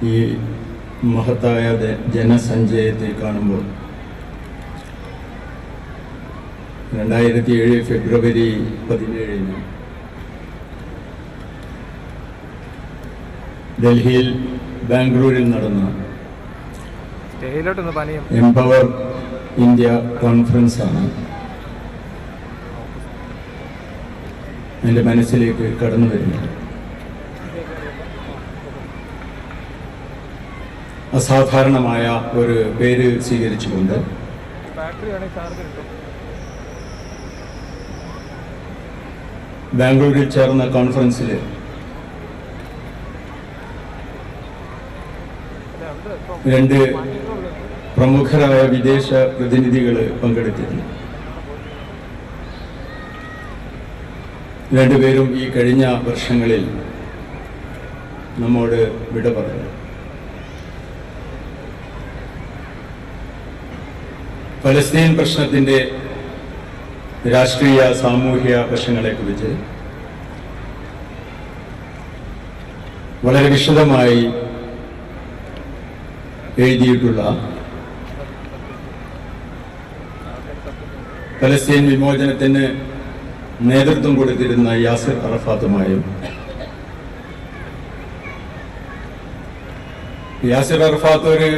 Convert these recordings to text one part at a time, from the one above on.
ഈ മഹത്തായ ജനസഞ്ചയത്തെ കാണുമ്പോൾ 2007 ഫെബ്രുവരി 17 ഡൽഹിയിൽ ബാംഗ്ലൂരിൽ നടന്ന എംപവർ ഇന്ത്യ കോൺഫറൻസാണ് എൻ്റെ മനസ്സിലേക്ക് കടന്നു വരുന്നത്. അസാധാരണമായ ഒരു പേര് സ്വീകരിച്ചുകൊണ്ട് ബാംഗ്ലൂരിൽ ചേർന്ന കോൺഫറൻസിൽ രണ്ട് പ്രമുഖരായ വിദേശ പ്രതിനിധികൾ പങ്കെടുത്തിരുന്നു. രണ്ടുപേരും ഈ കഴിഞ്ഞ വർഷങ്ങളിൽ നമ്മോട് വിട പറഞ്ഞു. ഫലസ്തീൻ പ്രശ്നത്തിൻ്റെ രാഷ്ട്രീയ സാമൂഹ്യ വശങ്ങളെക്കുറിച്ച് വളരെ വിശദമായി എഴുതിയിട്ടുള്ള ഫലസ്തീൻ വിമോചനത്തിന് നേതൃത്വം കൊടുത്തിരുന്ന യാസിർ അറഫാത്തുമായും യാസിർ അറഫാത്ത് ഒരു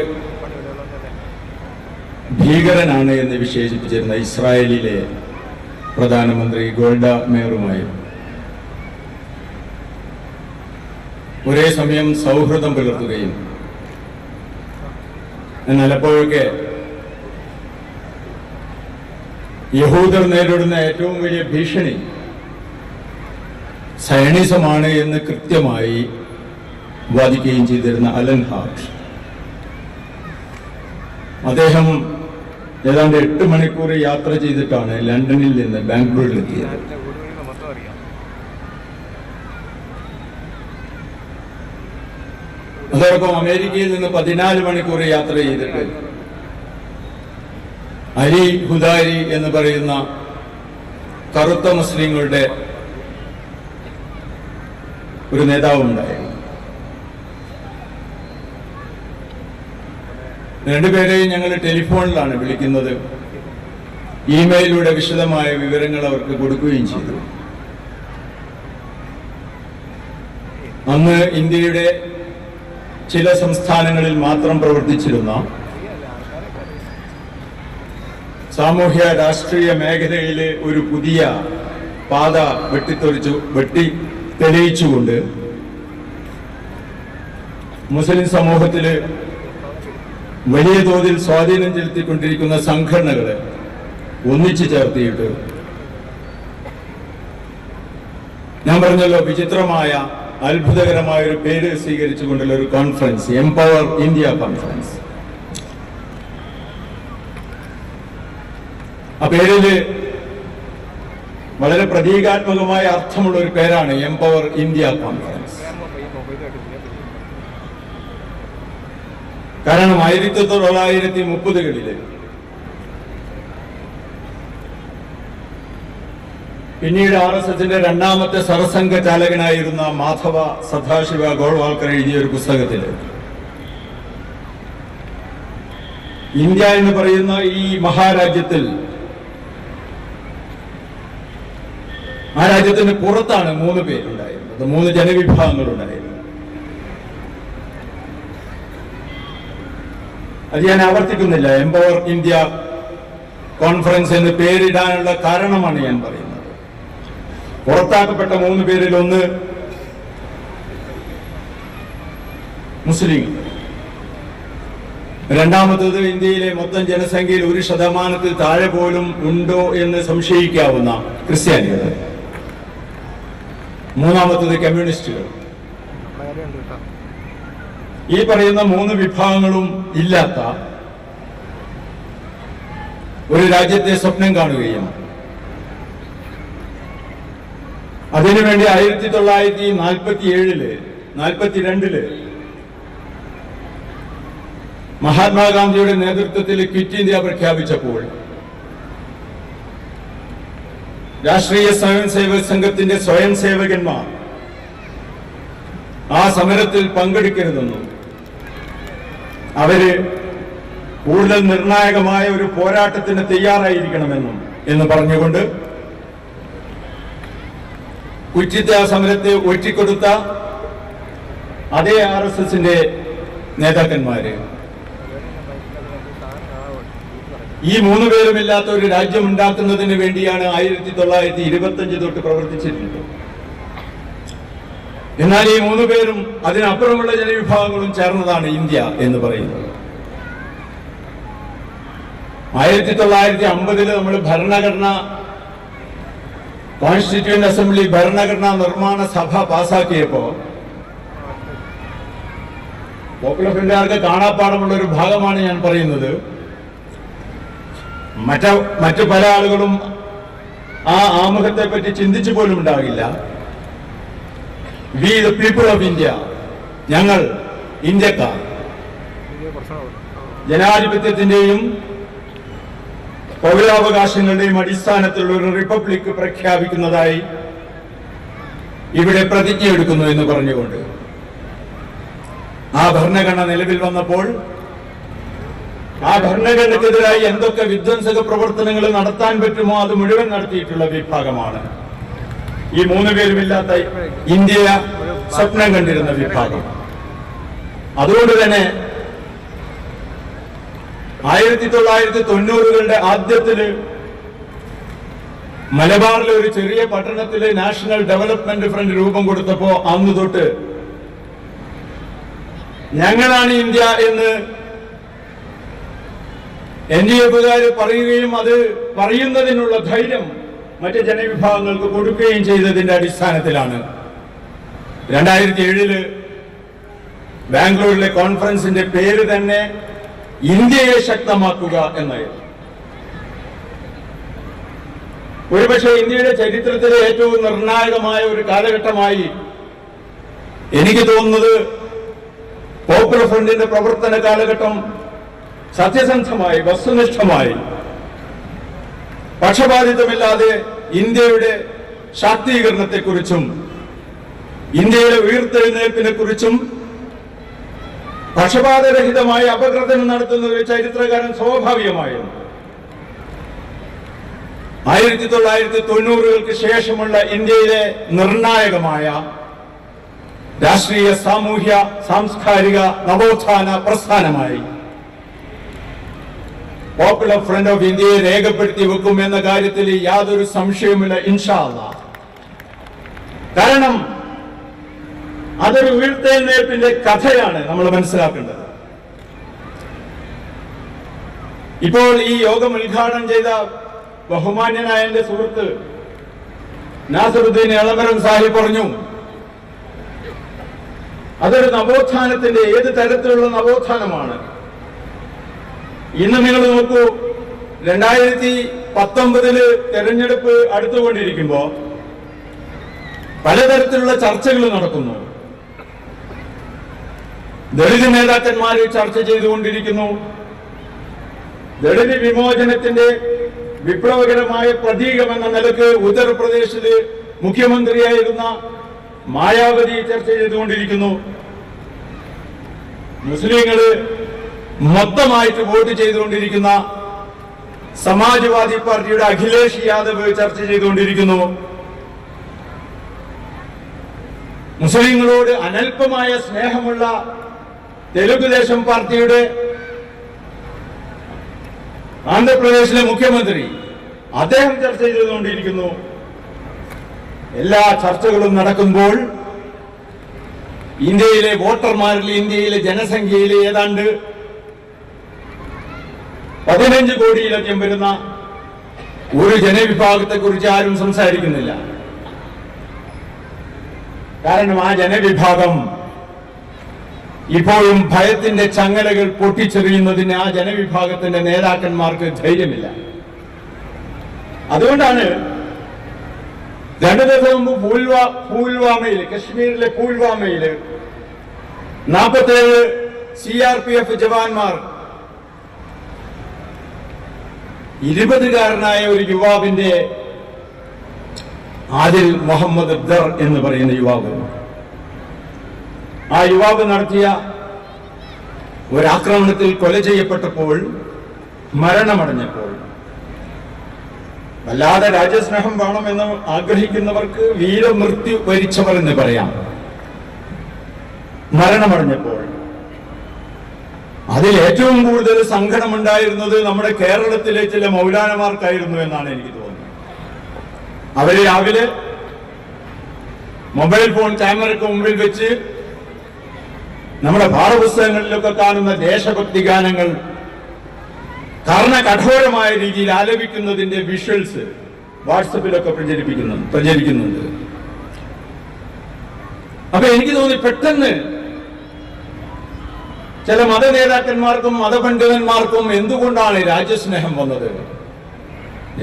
ഭീകരനാണ് എന്ന് വിശേഷിപ്പിച്ചിരുന്ന ഇസ്രായേലിലെ പ്രധാനമന്ത്രി ഗോൾഡ മേയറുമായും ഒരേ സമയം സൗഹൃദം പുലർത്തുകയും എന്നാൽ അപ്പോഴൊക്കെ യഹൂദർ നേരിടുന്ന ഏറ്റവും വലിയ ഭീഷണി സയണിസമാണ് എന്ന് കൃത്യമായി വാദിക്കുകയും ചെയ്തിരുന്ന അലൻ ഹാർട്ട് അദ്ദേഹം ഏതാണ്ട് 8 മണിക്കൂർ യാത്ര ചെയ്തിട്ടാണ് ലണ്ടനിൽ നിന്ന് ബാംഗ്ലൂരിലെത്തിയത്. അതോടൊപ്പം അമേരിക്കയിൽ നിന്ന് 14 മണിക്കൂർ യാത്ര ചെയ്തിട്ട് അലി ഹുദാരി എന്ന് പറയുന്ന കറുത്ത മുസ്ലിങ്ങളുടെ ഒരു നേതാവുണ്ടായിരുന്നു. രണ്ടുപേരെയും ഞങ്ങൾ ടെലിഫോണിലാണ് വിളിക്കുന്നത്. ഇമെയിലൂടെ വിശദമായ വിവരങ്ങൾ അവർക്ക് കൊടുക്കുകയും ചെയ്തു. അന്ന് ഇന്ത്യയുടെ ചില സംസ്ഥാനങ്ങളിൽ മാത്രം പ്രവർത്തിച്ചിരുന്ന സാമൂഹ്യ രാഷ്ട്രീയ മേഖലയിലെ ഒരു പുതിയ പാത തെളിയിച്ചുകൊണ്ട് മുസ്ലിം സമൂഹത്തില് വലിയ തോതിൽ സ്വാധീനം ചെലുത്തിക്കൊണ്ടിരിക്കുന്ന സംഘടനകളെ ഒന്നിച്ചു ചേർത്തിയിട്ട് ഞാൻ പറഞ്ഞല്ലോ, വിചിത്രമായ അത്ഭുതകരമായ ഒരു പേര് സ്വീകരിച്ചുകൊണ്ടുള്ള ഒരു കോൺഫറൻസ്, എംപവർ ഇന്ത്യ കോൺഫറൻസ്. ആ പേരില് വളരെ പ്രതീകാത്മകമായ അർത്ഥമുള്ള ഒരു പേരാണ് എംപവർ ഇന്ത്യ കോൺഫറൻസ്. കാരണം 1930-കളില് പിന്നീട് RSSന്റെ രണ്ടാമത്തെ സർസംഘ ചാലകനായിരുന്ന മാധവ സദാശിവ ഗോൾവാൾക്കർ എഴുതിയ ഒരു പുസ്തകത്തില് ഇന്ത്യ എന്ന് പറയുന്ന ഈ മഹാരാജ്യത്തിൽ, ആ രാജ്യത്തിന് പുറത്താണ് 3 പേരുണ്ടായിരുന്നത്, 3 ജനവിഭാഗങ്ങളുണ്ടായിരുന്നു. അത് ഞാൻ ആവർത്തിക്കുന്നില്ല. എംപവർ ഇന്ത്യ കോൺഫറൻസ് എന്ന് പേരിടാനുള്ള കാരണമാണ് ഞാൻ പറയുന്നത്. പുറത്താക്കപ്പെട്ട 3 പേരിൽ ഒന്ന് മുസ്ലിം, രണ്ടാമത്തേത് ഇന്ത്യയിലെ മൊത്തം ജനസംഖ്യയിൽ 1% താഴെ പോലും ഉണ്ടോ എന്ന് സംശയിക്കാവുന്ന ക്രിസ്ത്യാനികൾ, മൂന്നാമത്തേത് കമ്മ്യൂണിസ്റ്റുകൾ. ഈ പറയുന്ന 3 വിഭാഗങ്ങളും ഇല്ലാത്ത ഒരു രാജ്യത്തെ സ്വപ്നം കാണുകയും അതിനുവേണ്ടി 1942 മഹാത്മാഗാന്ധിയുടെ നേതൃത്വത്തിൽ ക്വിറ്റ് ഇന്ത്യ പ്രഖ്യാപിച്ചപ്പോൾ രാഷ്ട്രീയ സ്വയംസേവക സംഘത്തിന്റെ സ്വയംസേവകന്മാർ ആ സമരത്തിൽ പങ്കെടുക്കരുതെന്നും അവര് കൂടുതൽ നിർണായകമായ ഒരു പോരാട്ടത്തിന് തയ്യാറായിരിക്കണമെന്നും എന്ന് പറഞ്ഞുകൊണ്ട് കുറ്റിത്യ സമരത്തെ ഒറ്റിക്കൊടുത്ത അതേ RSSന്റെ നേതാക്കന്മാര് ഈ മൂന്ന് പേരുമില്ലാത്ത ഒരു രാജ്യം ഉണ്ടാക്കുന്നതിന് വേണ്ടിയാണ് 1925 തൊട്ട് പ്രവർത്തിച്ചിരുന്നത്. എന്നാൽ ഈ മൂന്ന് പേരും അതിനപ്പുറമുള്ള ജനവിഭാഗങ്ങളും ചേർന്നതാണ് ഇന്ത്യ എന്ന് പറയുന്നത്. 1950 നമ്മൾ ഭരണഘടന കോൺസ്റ്റിറ്റ്യൂന്റ് അസംബ്ലി ഭരണഘടനാ നിർമ്മാണ സഭ പാസാക്കിയപ്പോ പോപ്പുലർ ഫ്രണ്ടുകാർക്ക് കാണാപ്പാടമുള്ള ഒരു ഭാഗമാണ് ഞാൻ പറയുന്നത്. മറ്റു പല ആളുകളും ആ ആമുഖത്തെ പറ്റി ചിന്തിച്ചു പോലും ഉണ്ടാകില്ല. We the people of India, ഞങ്ങൾ ഇന്ത്യക്കാർ ജനാധിപത്യത്തിന്റെയും പൗരാവകാശങ്ങളുടെയും അടിസ്ഥാനത്തിലുള്ള ഒരു റിപ്പബ്ലിക് പ്രഖ്യാപിക്കുന്നതായി ഇവിടെ പ്രതിജ്ഞയെടുക്കുന്നു എന്ന് പറഞ്ഞുകൊണ്ട് ആ ഭരണഘടന നിലവിൽ വന്നപ്പോൾ ആ ഭരണഘടനയ്ക്കെതിരായി എന്തൊക്കെ വിധ്വംസക പ്രവർത്തനങ്ങൾ നടത്താൻ പറ്റുമോ അത് മുഴുവൻ നടത്തിയിട്ടുള്ള വിഭാഗമാണ് ഈ മൂന്ന് പേരുമില്ലാത്ത ഇന്ത്യ സ്വപ്നം കണ്ടിരുന്ന വിഭാഗം. അതുകൊണ്ട് തന്നെ 1990കളുടെ ആദ്യത്തില് മലബാറിലെ ഒരു ചെറിയ പട്ടണത്തില് നാഷണൽ ഡെവലപ്മെന്റ് ഫ്രണ്ട് രൂപം കൊടുത്തപ്പോ അന്ന് തൊട്ട് ഞങ്ങളാണ് ഇന്ത്യ എന്ന് NDA-കാര് പറയുകയും അത് പറയുന്നതിനുള്ള ധൈര്യം മറ്റ് ജനവിഭാഗങ്ങൾക്ക് കൊടുക്കുകയും ചെയ്തതിന്റെ അടിസ്ഥാനത്തിലാണ് 2007 ബാംഗ്ലൂരിലെ കോൺഫറൻസിന്റെ പേര് തന്നെ ഇന്ത്യയെ ശക്തമാക്കുക എന്നായിരുന്നു. ഒരുപക്ഷെ ഇന്ത്യയുടെ ചരിത്രത്തിലെ ഏറ്റവും നിർണായകമായ ഒരു കാലഘട്ടമായി എനിക്ക് തോന്നുന്നത് പോപ്പുലർ ഫ്രണ്ടിന്റെ പ്രവർത്തന കാലഘട്ടം സത്യസന്ധമായി വസ്തുനിഷ്ഠമായി പക്ഷപാതിത്വമില്ലാതെ ഇന്ത്യയുടെ ശാക്തീകരണത്തെക്കുറിച്ചും ഇന്ത്യയുടെ ഉയർത്തെഴുന്നേൽപ്പിനെ കുറിച്ചും പക്ഷപാതരഹിതമായ അപഗ്രഥനം നടത്തുന്ന ഒരു ചരിത്രകാരൻ സ്വാഭാവികമായിരുന്നു. 1990കൾക്ക് ശേഷമുള്ള ഇന്ത്യയിലെ നിർണായകമായ രാഷ്ട്രീയ സാമൂഹ്യ സാംസ്കാരിക നവോത്ഥാന പ്രസ്ഥാനമായി പോപ്പുലർ ഫ്രണ്ട് ഓഫ് ഇന്ത്യയെ രേഖപ്പെടുത്തി വെക്കും എന്ന കാര്യത്തിൽ യാതൊരു സംശയവുമില്ല, ഇൻഷാ അല്ലാഹ്. കാരണം അതൊരു ഉയർത്തെഴുന്നേൽപ്പിന്റെ കഥയാണ് നമ്മൾ മനസ്സിലാക്കേണ്ടത്. ഇപ്പോൾ ഈ യോഗം ഉദ്ഘാടനം ചെയ്ത ബഹുമാന്യനായ എന്റെ സുഹൃത്ത് നാസറുദ്ദീൻ എളമരം സാഹിബ് പറഞ്ഞു, അതൊരു നവോത്ഥാനത്തിന്റെ ഏത് തരത്തിലുള്ള നവോത്ഥാനമാണ്. ഇന്ന് നിങ്ങൾ നോക്കൂ, 2019 തെരഞ്ഞെടുപ്പ് അടുത്തുകൊണ്ടിരിക്കുമ്പോ പലതരത്തിലുള്ള ചർച്ചകൾ നടക്കുന്നു. ദളിത് നേതാക്കന്മാർ ചർച്ച ചെയ്തുകൊണ്ടിരിക്കുന്നു. ദളിത് വിമോചനത്തിന്റെ വിപ്ലവകരമായ പ്രതീകമെന്ന നിലക്ക് ഉത്തർപ്രദേശില് മുഖ്യമന്ത്രിയായിരുന്ന മായാവതി ചർച്ച ചെയ്തുകൊണ്ടിരിക്കുന്നു. മുസ്ലിങ്ങള് മൊത്തമായിട്ട് വോട്ട് ചെയ്തുകൊണ്ടിരിക്കുന്ന സമാജ്വാദി പാർട്ടിയുടെ അഖിലേഷ് യാദവ് ചർച്ച ചെയ്തുകൊണ്ടിരിക്കുന്നു. മുസ്ലിങ്ങളോട് അനൽപമായ സ്നേഹമുള്ള തെലുഗുദേശം പാർട്ടിയുടെ ആന്ധ്രാപ്രദേശിലെ മുഖ്യമന്ത്രി അദ്ദേഹം ചർച്ച ചെയ്തുകൊണ്ടിരിക്കുന്നു. എല്ലാ ചർച്ചകളും നടക്കുമ്പോൾ ഇന്ത്യയിലെ വോട്ടർമാരിൽ, ഇന്ത്യയിലെ ജനസംഖ്യയിലെ ഏതാണ്ട് 15 കോടിയിലധികം വരുന്ന ഒരു ജനവിഭാഗത്തെ കുറിച്ച് ആരും സംസാരിക്കുന്നില്ല. കാരണം ആ ജനവിഭാഗം ഇപ്പോഴും ഭയത്തിന്റെ ചങ്ങലകൾ പൊട്ടിച്ചെറിയുന്നതിന് ആ ജനവിഭാഗത്തിന്റെ നേതാക്കന്മാർക്ക് ധൈര്യമില്ല. അതുകൊണ്ടാണ് 2 ദിവസം മുമ്പ് പുൽവാമയിൽ, കശ്മീരിലെ പുൽവാമയില് 47 CRPF ജവാന്മാർ 20-കാരനായ ഒരു യുവാവിന്റെ, ആദിൽ മുഹമ്മദ് ദർ എന്ന് പറയുന്ന യുവാവ്, ആ യുവാവ് നടത്തിയ ഒരാക്രമണത്തിൽ കൊല ചെയ്യപ്പെട്ടപ്പോൾ, മരണമടഞ്ഞപ്പോൾ, വല്ലാതെ രാജ്യസ്നേഹം വേണമെന്ന് ആഗ്രഹിക്കുന്നവർക്ക് വീരമൃത്യു വരിച്ചവർ എന്ന് പറയാം. മരണമടഞ്ഞപ്പോൾ അതിൽ ഏറ്റവും കൂടുതൽ സങ്കടമുണ്ടായിരുന്നത് നമ്മുടെ കേരളത്തിലെ ചില മൗലാനമാർക്കായിരുന്നു എന്നാണ് എനിക്ക് തോന്നുന്നത്. അവര് രാവിലെ മൊബൈൽ ഫോൺ ക്യാമറയ്ക്ക് മുമ്പിൽ വെച്ച് നമ്മുടെ പാഠപുസ്തകങ്ങളിലൊക്കെ കാണുന്ന ദേശഭക്തി ഗാനങ്ങൾ കഠോരമായ രീതിയിൽ ആലപിക്കുന്നതിന്റെ വിഷ്വൽസ് വാട്സപ്പിലൊക്കെ പ്രചരിക്കുന്നുണ്ട്. അപ്പൊ എനിക്ക് തോന്നി, പെട്ടെന്ന് ചില മത നേതാക്കന്മാർക്കും മതപണ്ഡിതന്മാർക്കും എന്തുകൊണ്ടാണ് രാജ്യസ്നേഹം വന്നത്?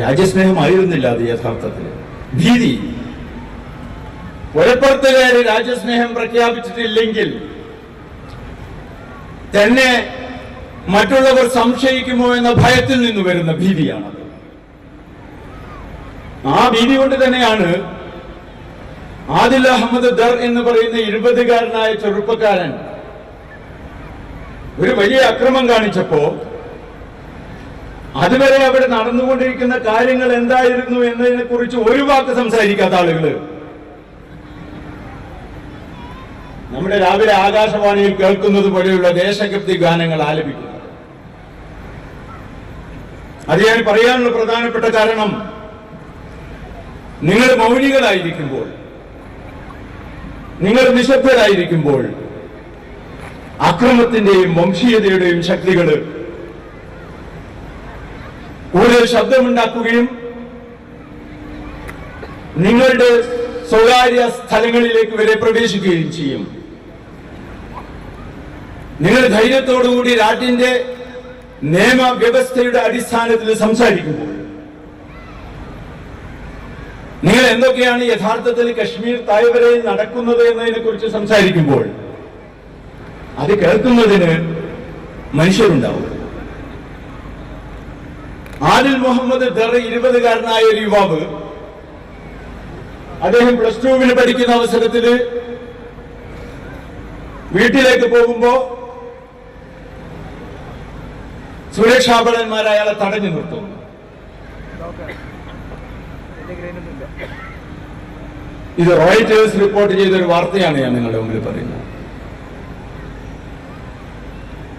രാജ്യസ്നേഹമായിരുന്നില്ല അത് യഥാർത്ഥത്തിൽ, ഭീതി. ഒരപ്പുറത്തുകാര് രാജ്യസ്നേഹം പ്രഖ്യാപിച്ചിട്ടില്ലെങ്കിൽ തന്നെ മറ്റുള്ളവർ സംശയിക്കുമോ എന്ന ഭയത്തിൽ നിന്ന് വരുന്ന ഭീതിയാണത്. ആ ഭീതി കൊണ്ട് തന്നെയാണ് ആദിൽ അഹമ്മദ് ദർ എന്ന് പറയുന്ന 20-കാരനായ ചെറുപ്പക്കാരൻ ഒരു വലിയ അക്രമം കാണിച്ചപ്പോ അതുവരെ അവിടെ നടന്നുകൊണ്ടിരിക്കുന്ന കാര്യങ്ങൾ എന്തായിരുന്നു എന്നതിനെ കുറിച്ച് ഒരു വാക്ക് സംസാരിക്കാത്ത ആളുകള് നമ്മുടെ രാവിലെ ആകാശവാണിയിൽ കേൾക്കുന്നത് പോലെയുള്ള ദേശഭക്തി ഗാനങ്ങൾ ആലപിക്കുന്നു. അത് ഞാൻ പറയാനുള്ള പ്രധാനപ്പെട്ട കാരണം, നിങ്ങൾ മൗനികളായിരിക്കുമ്പോൾ, നിങ്ങൾ നിശബ്ദരായിരിക്കുമ്പോൾ അക്രമത്തിന്റെയും വംശീയതയുടെയും ശക്തികൾ കൂടുതൽ ശബ്ദമുണ്ടാക്കുകയും നിങ്ങളുടെ സ്വകാര്യ സ്ഥലങ്ങളിലേക്ക് വരെ പ്രവേശിക്കുകയും ചെയ്യും. നിങ്ങൾ ധൈര്യത്തോടുകൂടി നാട്ടിന്റെ നിയമവ്യവസ്ഥയുടെ അടിസ്ഥാനത്തിൽ സംസാരിക്കുമ്പോൾ, നിങ്ങൾ എന്തൊക്കെയാണ് യഥാർത്ഥത്തിൽ കശ്മീർ താഴ്വരയിൽ നടക്കുന്നത് എന്നതിനെ കുറിച്ച് സംസാരിക്കുമ്പോൾ അത് കേൾക്കുന്നതിന് മനുഷ്യരുണ്ടാവും. ആദിൽ മുഹമ്മദ് ദർ 20-കാരനായ ഒരു യുവാവ്, അദ്ദേഹം +2 പഠിക്കുന്ന അവസരത്തിൽ വീട്ടിലേക്ക് പോകുമ്പോ സുരക്ഷാബലന്മാർ അയാളെ തടഞ്ഞു നിർത്തുന്നു. ഇത് റോയിറ്റേഴ്സ് റിപ്പോർട്ട് ചെയ്തൊരു വാർത്തയാണ് ഞാൻ നിങ്ങളുടെ മുമ്പിൽ പറയുന്നത്.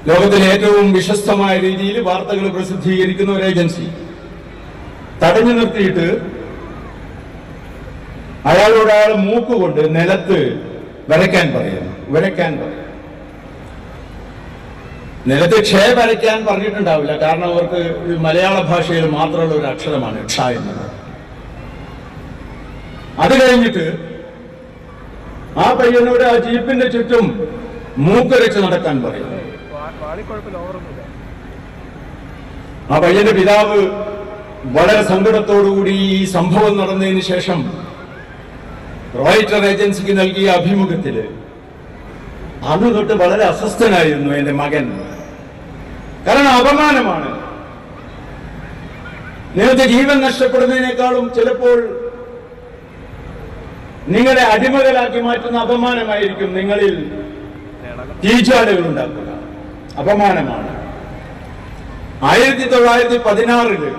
ലോകത്തിലെ ഏറ്റവും വിശ്വസ്തമായ രീതിയിൽ വാർത്തകൾ പ്രസിദ്ധീകരിക്കുന്ന ഒരു ഏജൻസി തടഞ്ഞു നിർത്തിയിട്ട് അയാളോട് അയാൾ മൂക്കുകൊണ്ട് നിലത്ത് വരയ്ക്കാൻ പറയുന്നു. നിലത്ത് ക്ഷ വരയ്ക്കാൻ പറഞ്ഞിട്ടുണ്ടാവില്ല, കാരണം അവർക്ക് മലയാള ഭാഷയിൽ മാത്രമുള്ള ഒരു അക്ഷരമാണ് ക്ഷ എന്നത്. അത് കഴിഞ്ഞിട്ട് ആ പയ്യനോട് ആ ജീപ്പിന്റെ ചുറ്റും മൂക്കരച്ച് നടക്കാൻ പറയുന്നു. ആ പയ്യന്റെ പിതാവ് വളരെ സങ്കടത്തോടുകൂടി ഈ സംഭവം നടന്നതിന് ശേഷം റോയിറ്റർ ഏജൻസിക്ക് നൽകിയ അഭിമുഖത്തില് അന്ന് തൊട്ട് വളരെ അസ്വസ്ഥനായിരുന്നു എന്റെ മകൻ. കാരണം അപമാനമാണ്. നിങ്ങൾക്ക് ജീവൻ നഷ്ടപ്പെടുന്നതിനേക്കാളും ചിലപ്പോൾ നിങ്ങളെ അടിമകളാക്കി മാറ്റുന്ന അപമാനമായിരിക്കും നിങ്ങളിൽ തീച്ചാലുകൾ ഉണ്ടാക്കുക. അപമാനമാണ്. 1916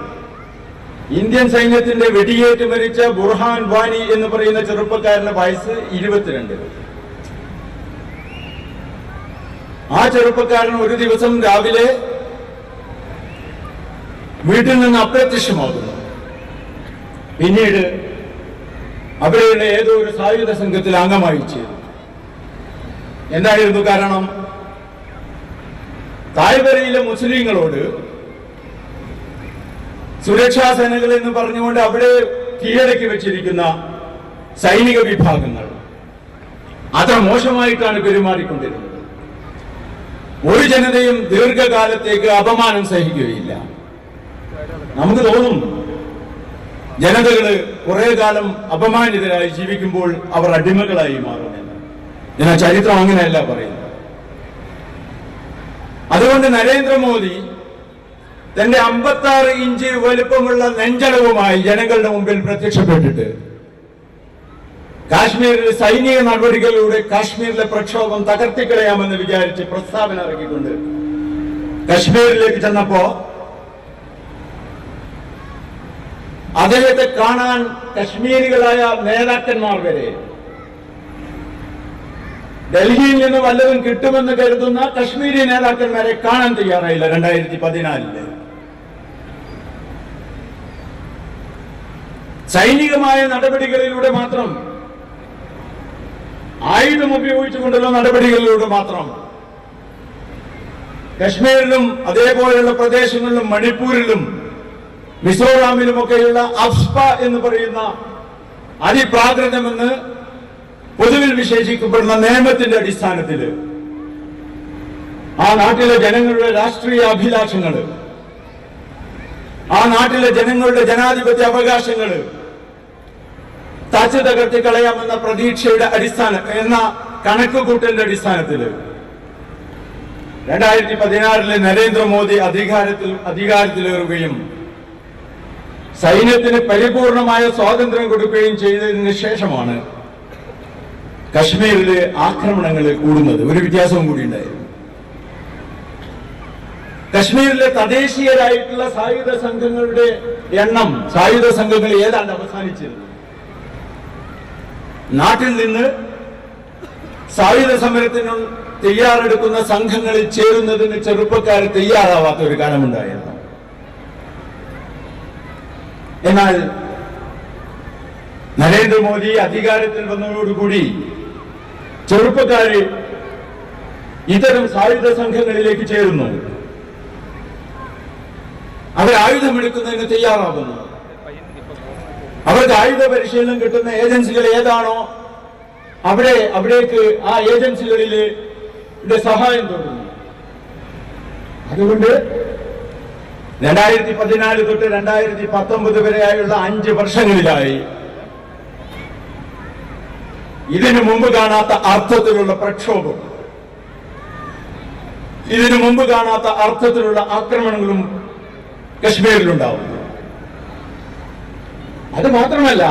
ഇന്ത്യൻ സൈന്യത്തിന്റെ വെടിയേറ്റ് മരിച്ച ബുർഹാൻ വാനി എന്ന് പറയുന്ന ചെറുപ്പക്കാരന്റെ വയസ്സ് 22. ആ ചെറുപ്പക്കാരൻ ഒരു ദിവസം രാവിലെ വീട്ടിൽ നിന്ന് അപ്രത്യക്ഷമാകുന്നു. പിന്നീട് അവിടെയുള്ള ഏതോ ഒരു സായുധ സംഘത്തിൽ അംഗമായി ചേർന്നു. എന്തായിരുന്നു കാരണം? താഴ്വരയിലെ മുസ്ലിങ്ങളോട് സുരക്ഷാ സേനകൾ എന്ന് പറഞ്ഞുകൊണ്ട് അവിടെ കീഴടക്കി വെച്ചിരിക്കുന്ന സൈനിക വിഭാഗങ്ങൾ അത്ര മോശമായിട്ടാണ് പെരുമാറിക്കൊണ്ടിരുന്നത്. ഒരു ജനതയും ദീർഘകാലത്തേക്ക് അപമാനം സഹിക്കുകയില്ല. നമുക്ക് തോന്നും ജനതകള് കുറെ കാലം അപമാനിതരായി ജീവിക്കുമ്പോൾ അവർ അടിമകളായി മാറുമെന്ന്. ഞാൻ ചരിത്രം അങ്ങനെയല്ല പറയുന്നത്. അതുകൊണ്ട് നരേന്ദ്രമോദി തന്റെ 56 ഇഞ്ച് വലുപ്പമുള്ള നെഞ്ചളവുമായി ജനങ്ങളുടെ മുമ്പിൽ പ്രത്യക്ഷപ്പെട്ടിട്ട് കാശ്മീരിൽ സൈനിക നടപടികളിലൂടെ കാശ്മീരിലെ പ്രക്ഷോഭം തകർത്തിക്കളയാമെന്ന് വിചാരിച്ച് പ്രസ്താവന ഇറക്കിക്കൊണ്ട് കശ്മീരിലേക്ക് ചെന്നപ്പോ അദ്ദേഹത്തെ കാണാൻ കശ്മീരികളായ നേതാക്കന്മാർ വരെ ഡൽഹിയിൽ നിന്ന് വല്ലതും കിട്ടുമെന്ന് കരുതുന്ന കശ്മീരി നേതാക്കന്മാരെ കാണാൻ തയ്യാറായില്ല. 2014 സൈനികമായ നടപടികളിലൂടെ മാത്രം, ആയുധം ഉപയോഗിച്ചുകൊണ്ടുള്ള നടപടികളിലൂടെ മാത്രം കശ്മീരിലും അതേപോലെയുള്ള പ്രദേശങ്ങളിലും മണിപ്പൂരിലും മിസോറാമിലുമൊക്കെയുള്ള അഫ്സ്പ എന്ന് പറയുന്ന അതിപ്രാകൃതമെന്ന് പൊതുവിൽ വിശേഷിക്കപ്പെടുന്ന നിയമത്തിന്റെ അടിസ്ഥാനത്തിൽ ആ നാട്ടിലെ ജനങ്ങളുടെ രാഷ്ട്രീയ അഭിലാഷങ്ങൾ, ആ നാട്ടിലെ ജനങ്ങളുടെ ജനാധിപത്യ അവകാശങ്ങൾ തച്ചു തകർത്തി കളയാമെന്ന പ്രതീക്ഷയുടെ എന്ന കണക്കുകൂട്ടലിന്റെ അടിസ്ഥാനത്തിൽ 2016 നരേന്ദ്രമോദി അധികാരത്തിലേറുകയും സൈന്യത്തിന് പരിപൂർണമായ സ്വാതന്ത്ര്യം കൊടുക്കുകയും ചെയ്തതിന് ശേഷമാണ് കശ്മീരിലെ ആക്രമണങ്ങൾ കൂടുന്നത്. ഒരു വ്യത്യാസവും കൂടി ഉണ്ടായിരുന്നു. കശ്മീരിലെ തദ്ദേശീയരായിട്ടുള്ള സായുധ സംഘങ്ങളുടെ എണ്ണം, സായുധ സംഘങ്ങൾ ഏതാണ്ട് അവസാനിച്ചിരുന്നു. നാട്ടിൽ നിന്ന് സായുധ സമരത്തിന് തയ്യാറെടുക്കുന്ന സംഘങ്ങളിൽ ചേരുന്നതിന് ചെറുപ്പക്കാർ തയ്യാറാവാത്ത ഒരു കാലമുണ്ടായിരുന്നു. എന്നാൽ നരേന്ദ്രമോദി അധികാരത്തിൽ വന്നതോടുകൂടി ചെറുപ്പക്കാര് ഇത്തരം സായുധ സംഘങ്ങളിലേക്ക് ചേരുന്നു. അവർ ആയുധമെടുക്കുന്നതിന് തയ്യാറാകുന്നു. അവർക്ക് ആയുധ പരിശീലനം കിട്ടുന്ന ഏജൻസികൾ ഏതാണോ അവിടേക്ക് ആ ഏജൻസികളിലെ സഹായം തുടങ്ങുന്നു. അതുകൊണ്ട് 2014 തൊട്ട് 2019 വരെയായുള്ള 5 വർഷങ്ങളിലായി ഇതിനു മുമ്പ് കാണാത്ത അർത്ഥത്തിലുള്ള പ്രക്ഷോഭം, ഇതിനു മുമ്പ് കാണാത്ത അർത്ഥത്തിലുള്ള ആക്രമണങ്ങളും കശ്മീരിലുണ്ടാവുന്നു. അത് മാത്രമല്ല,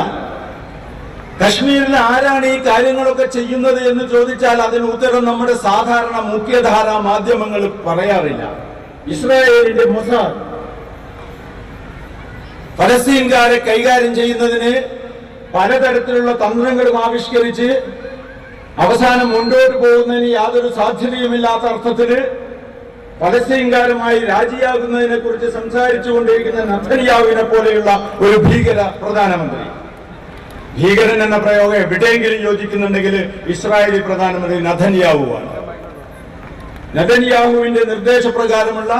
കശ്മീരിൽ ആരാണ് ഈ കാര്യങ്ങളൊക്കെ ചെയ്യുന്നത് എന്ന് ചോദിച്ചാൽ അതിന് ഉത്തരം നമ്മുടെ സാധാരണ മുഖ്യധാരാ മാധ്യമങ്ങൾ പറയാറില്ല. ഇസ്രായേലിന്റെ മൊസാദ് ഫലസ്തീൻകാരെ കൈകാര്യം ചെയ്യുന്നതിന് പലതരത്തിലുള്ള തന്ത്രങ്ങളും ആവിഷ്കരിച്ച് അവസാനം മുന്നോട്ട് പോകുന്നതിന് യാതൊരു സാധ്യതയുമില്ലാത്ത അർത്ഥത്തില് ഫലസ്തീൻകാരുമായി രാജിയാകുന്നതിനെ കുറിച്ച് സംസാരിച്ചുകൊണ്ടിരിക്കുന്ന നെതന്യാഹുവിനെ പോലെയുള്ള ഒരു ഭീകര പ്രധാനമന്ത്രി. ഭീകരൻ എന്ന പ്രയോഗം എവിടെയെങ്കിലും യോജിക്കുന്നുണ്ടെങ്കിൽ ഇസ്രായേലി പ്രധാനമന്ത്രി നെതന്യാഹുവാണ്. നെതന്യാഹുവിന്റെ നിർദ്ദേശപ്രകാരമുള്ള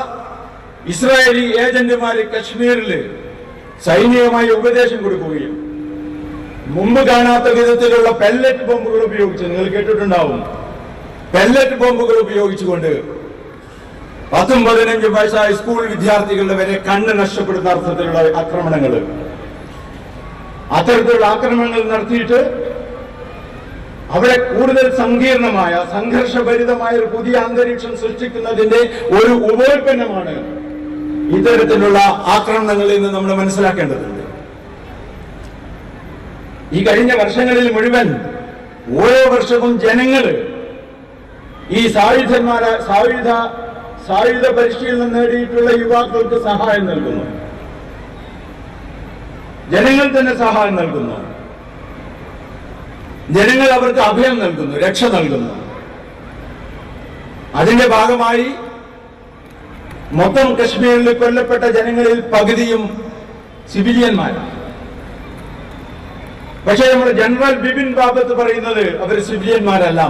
ഇസ്രായേലി ഏജന്റുമാര് കശ്മീരിൽ സൈനികമായി ഉപദേശം കൊടുക്കുകയും മുമ്പ് കാണാത്ത വിധത്തിലുള്ള പെല്ലറ്റ് ബോംബുകൾ ഉപയോഗിച്ച്, നിങ്ങൾ കേട്ടിട്ടുണ്ടാവും, പെല്ലറ്റ് ബോംബുകൾ ഉപയോഗിച്ചുകൊണ്ട് 10-15 വയസ്സായ സ്കൂൾ വിദ്യാർത്ഥികളുടെ വരെ കണ്ണ് നഷ്ടപ്പെടുന്ന അർത്ഥത്തിലുള്ള ആക്രമണങ്ങൾ, അത്തരത്തിലുള്ള ആക്രമണങ്ങൾ നടത്തിയിട്ട് അവിടെ കൂടുതൽ സങ്കീർണമായ സംഘർഷഭരിതമായ ഒരു പുതിയ അന്തരീക്ഷം സൃഷ്ടിക്കുന്നതിന്റെ ഒരു ഉപോൽപ്പന്നമാണ് ഇത്തരത്തിലുള്ള ആക്രമണങ്ങളിൽ നിന്ന് നമ്മൾ മനസ്സിലാക്കേണ്ടതുണ്ട്. ഈ കഴിഞ്ഞ വർഷങ്ങളിൽ മുഴുവൻ ഓരോ വർഷവും ജനങ്ങൾ ഈ സായുധ പരിശീലനം നേടിയിട്ടുള്ള യുവാക്കൾക്ക് സഹായം നൽകുന്നു. ജനങ്ങൾ തന്നെ സഹായം നൽകുന്നു. ജനങ്ങൾ അവർക്ക് അഭയം നൽകുന്നു, രക്ഷ നൽകുന്നു. അതിന്റെ ഭാഗമായി മൊത്തം കശ്മീരിൽ കൊല്ലപ്പെട്ട ജനങ്ങളിൽ പകുതിയും സിവിലിയന്മാരാണ്. പക്ഷേ നമ്മുടെ ജനറൽ ബിപിൻ റാവത്ത് പറയുന്നത് അവർ സിവിലിയന്മാരല്ല.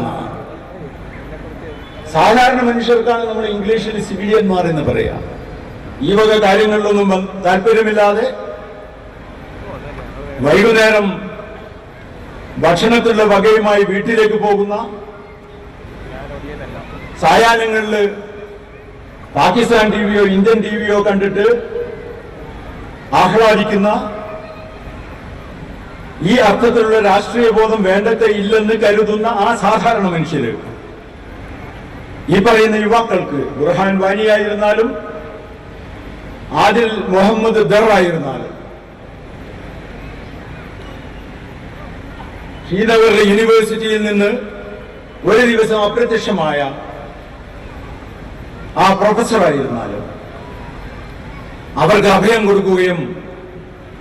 സാധാരണ മനുഷ്യർക്കാണ് നമ്മൾ ഇംഗ്ലീഷിൽ സിവിലിയന്മാർ എന്ന് പറയാം. ഈ വക കാര്യങ്ങളിലൊന്നും താല്പര്യമില്ലാതെ വൈകുന്നേരം ഭക്ഷണത്തിലുള്ള വകയുമായി വീട്ടിലേക്ക് പോകുന്ന, സായാഹ്നങ്ങളിൽ പാകിസ്ഥാൻ ടിവിയോ ഇന്ത്യൻ ടിവിയോ കണ്ടിട്ട് ആഹ്ലാദിക്കുന്ന, ഈ അർത്ഥത്തിലുള്ള രാഷ്ട്രീയ ബോധം വേണ്ടത്തെ ഇല്ലെന്ന് കരുതുന്ന ആ സാധാരണ മനുഷ്യര്, ഈ പറയുന്ന യുവാക്കൾക്ക്, ബുർഹാൻ വാനി ആയിരുന്നാലും ആദിൽ മുഹമ്മദ് ദർ ആയിരുന്നാലും ശ്രീനഗർ യൂണിവേഴ്സിറ്റിയിൽ നിന്ന് ഒരു ദിവസം അപ്രത്യക്ഷമായ ആ പ്രൊഫസറായിരുന്നാലും അവർക്ക് അഭയം കൊടുക്കുകയും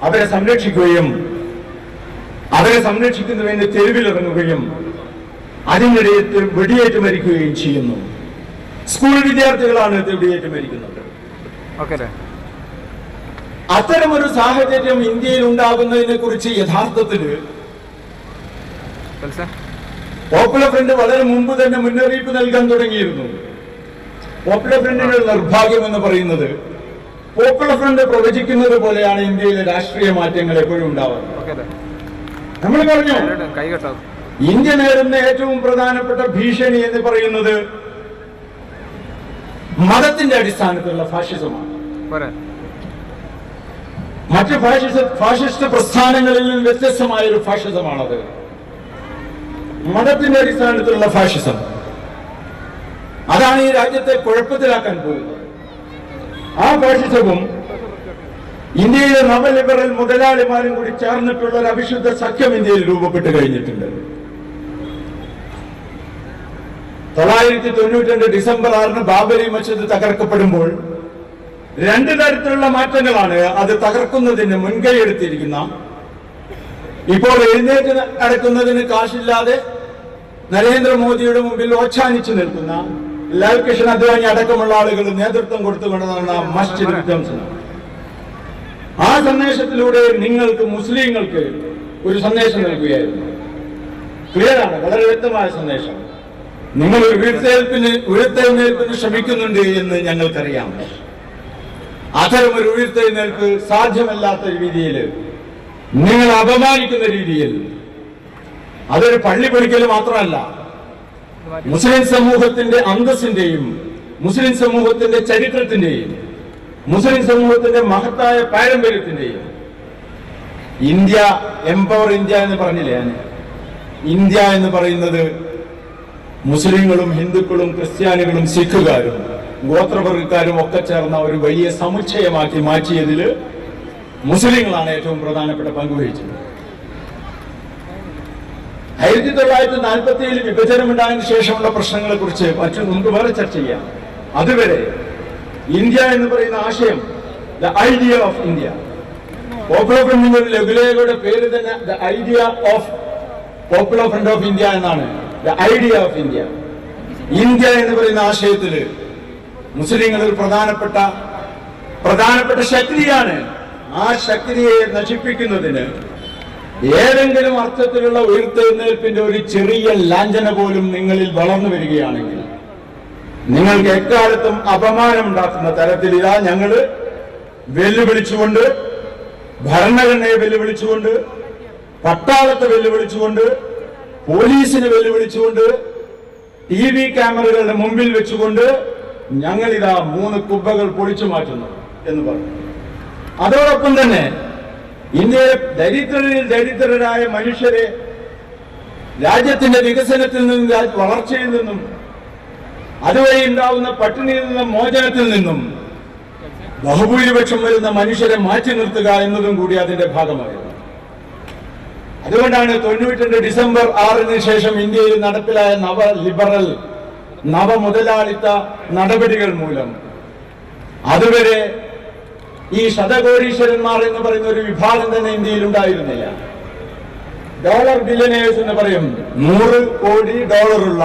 അവരെ സംരക്ഷിക്കുകയും അവരെ സംരക്ഷിക്കുന്നതിന് തെരുവിലിറങ്ങുകയും അതിനിടയിൽ വെടിയേറ്റ് മരിക്കുകയും ചെയ്യുന്നു. സ്കൂൾ വിദ്യാർത്ഥികളാണ് വെടിയേറ്റ് മരിക്കുന്നത്. അത്തരമൊരു സാഹചര്യം ഇന്ത്യയിൽ ഉണ്ടാകുന്നതിനെ കുറിച്ച് യഥാർത്ഥത്തിൽ പോപ്പുലർ ഫ്രണ്ട് വളരെ മുമ്പ് തന്നെ മുന്നറിയിപ്പ് നൽകാൻ തുടങ്ങിയിരുന്നു. പോപ്പുലർ ഫ്രണ്ടിന്റെ നിർഭാഗ്യം എന്ന് പറയുന്നത് പോപ്പുലർ ഫ്രണ്ട് പ്രവചിക്കുന്നത് പോലെയാണ് ഇന്ത്യയിലെ രാഷ്ട്രീയ മാറ്റങ്ങൾ എപ്പോഴും ഉണ്ടാവുന്നത്. നമ്മൾ പറഞ്ഞു, ഇന്ത്യ നേരിടുന്ന ഏറ്റവും പ്രധാനപ്പെട്ട ഭീഷണി എന്ന് പറയുന്നത് മതത്തിന്റെ അടിസ്ഥാനത്തിലുള്ള ഫാഷിസമാണ്. മറ്റ് ഫാഷിസ്റ്റ് പ്രസ്ഥാനങ്ങളിൽ നിന്ന് വ്യത്യസ്തമായ ഒരു ഫാഷിസമാണത്. മതത്തിന്റെ അടിസ്ഥാനത്തിലുള്ള ഫാഷിസം അതാണ് ഈ രാജ്യത്തെ കുഴപ്പത്തിലാക്കാൻ പോകുന്നത്. ആ ഫാഷിസവും ഇന്ത്യയിലെ നവലിബറൽ മുതലാളിമാരും കൂടി ചേർന്നിട്ടുള്ള ഒരു അവിശുദ്ധ സഖ്യം ഇന്ത്യയിൽ രൂപപ്പെട്ട് കഴിഞ്ഞിട്ടുണ്ട്. 992 ഡിസംബർ 6 ബാബരി മസ്ജിദ് തകർക്കപ്പെടുമ്പോൾ രണ്ട് തരത്തിലുള്ള മാറ്റങ്ങളാണ് അത് തകർക്കുന്നതിന് മുൻകൈ എടുത്തിരിക്കുന്ന. ഇപ്പോൾ എഴുന്നേറ്റ് നടക്കുന്നതിന് കാശില്ലാതെ നരേന്ദ്രമോദിയുടെ മുമ്പിൽ ഓച്ഛാനിച്ചു നിൽക്കുന്ന ലാൽ കൃഷ്ണ അദ്വാനി അടക്കമുള്ള ആളുകൾ നേതൃത്വം കൊടുത്തുകൊണ്ട് നടന്ന മസ്ജിദ് വിധ്വംസനം. ആ സന്ദേശത്തിലൂടെ നിങ്ങൾക്ക് മുസ്ലിങ്ങൾക്ക് ഒരു സന്ദേശം നൽകുകയായിരുന്നു. ക്ലിയറാണ്, വളരെ വ്യക്തമായ സന്ദേശം. നിങ്ങൾ ഒരു ഉയർത്തെഴുന്നേൽപ്പിന് ശ്രമിക്കുന്നുണ്ട് എന്ന് ഞങ്ങൾക്കറിയാം. അത്തരം ഒരു ഉയർത്തെഴുന്നേൽപ്പ് സാധ്യമല്ലാത്ത രീതിയിൽ, നിങ്ങൾ അപമാനിക്കുന്ന രീതിയിൽ, അതൊരു പള്ളി പൊളിക്കൽ മാത്രമല്ല, മുസ്ലിം സമൂഹത്തിന്റെ അന്തസ്സിന്റെയും മുസ്ലിം സമൂഹത്തിന്റെ ചരിത്രത്തിന്റെയും മുസ്ലിം സമൂഹത്തിന്റെ മഹത്തായ പാരമ്പര്യത്തിന്റെയും ഇന്ത്യ എംപവർ ഇന്ത്യ എന്ന് പറഞ്ഞില്ലേ ഞാൻ. ഇന്ത്യ എന്ന് പറയുന്നത് മുസ്ലിങ്ങളും ഹിന്ദുക്കളും ക്രിസ്ത്യാനികളും സിഖുകാരും ഗോത്രവർഗക്കാരും ഒക്കെ ചേർന്ന ഒരു വലിയ സമുച്ചയമാക്കി മാറ്റിയതിൽ മുസ്ലിങ്ങളാണ് ഏറ്റവും പ്രധാനപ്പെട്ട പങ്കുവഹിച്ചത്. 1947 വിഭജനമുണ്ടായതിനു ശേഷമുള്ള പ്രശ്നങ്ങളെ കുറിച്ച് നമുക്ക് വേറെ ചർച്ച ചെയ്യാം. അതുവരെ ഇന്ത്യ എന്ന് പറയുന്ന ആശയം, the idea of India, popular ഫ്രണ്ടിന്റെ ലഘുലേഖയുടെ പേര് തന്നെ the idea of popular front of India എന്നാണ്. The idea of India. India എന്ന് പറയുന്ന ആശയത്തില് മുസ്ലിങ്ങൾ ഒരു പ്രധാനപ്പെട്ട ശക്തിയാണ്. ആ ശക്തിയെ നശിപ്പിക്കുന്നതിന് ഏതെങ്കിലും അർത്ഥത്തിലുള്ള ഉയർത്തെഴുന്നേൽപ്പിന്റെ ഒരു ചെറിയ ലാഞ്ചന പോലും നിങ്ങളിൽ വളർന്നു വരികയാണെങ്കിൽ നിങ്ങൾക്ക് എക്കാലത്തും അപമാനമുണ്ടാക്കുന്ന തരത്തിൽ ഇതാ ഞങ്ങള് വെല്ലുവിളിച്ചുകൊണ്ട്, ഭരണഘടനയെ വെല്ലുവിളിച്ചുകൊണ്ട്, പട്ടാളത്തെ വെല്ലുവിളിച്ചുകൊണ്ട്, പോലീസിനെ വെല്ലുവിളിച്ചുകൊണ്ട്, TV ക്യാമറകളുടെ മുമ്പിൽ വെച്ചുകൊണ്ട് ഞങ്ങളിതാ 3 കുബ്ബകൾ പൊളിച്ചു മാറ്റുന്നു എന്ന് പറഞ്ഞു. അതോടൊപ്പം തന്നെ ഇന്ത്യയിലെ ദരിദ്രരായ മനുഷ്യരെ രാജ്യത്തിന്റെ വികസനത്തിൽ നിന്നും വളർച്ചയിൽ നിന്നും അതുവഴി ഉണ്ടാവുന്ന പട്ടിണിയിൽ നിന്നും മോചനത്തിൽ നിന്നും ബഹുഭൂരിപക്ഷം വരുന്ന മനുഷ്യരെ മാറ്റി നിർത്തുക എന്നതും കൂടി അതിന്റെ ഭാഗമായിരുന്നു. അതുകൊണ്ടാണ് 92 ഡിസംബർ 6 ശേഷം ഇന്ത്യയിൽ നടപ്പിലായ നവമുതലാളിത്ത നടപടികൾ മൂലം അതുവരെ ഈ ശതകോടീശ്വരന്മാർ എന്ന് പറയുന്ന ഒരു വിഭാഗം തന്നെ ഇന്ത്യയിൽ ഉണ്ടായിരുന്നില്ല. ഡോളർ ബില്യനേഴ്സ് എന്ന് പറയും. $100 കോടി ഉള്ള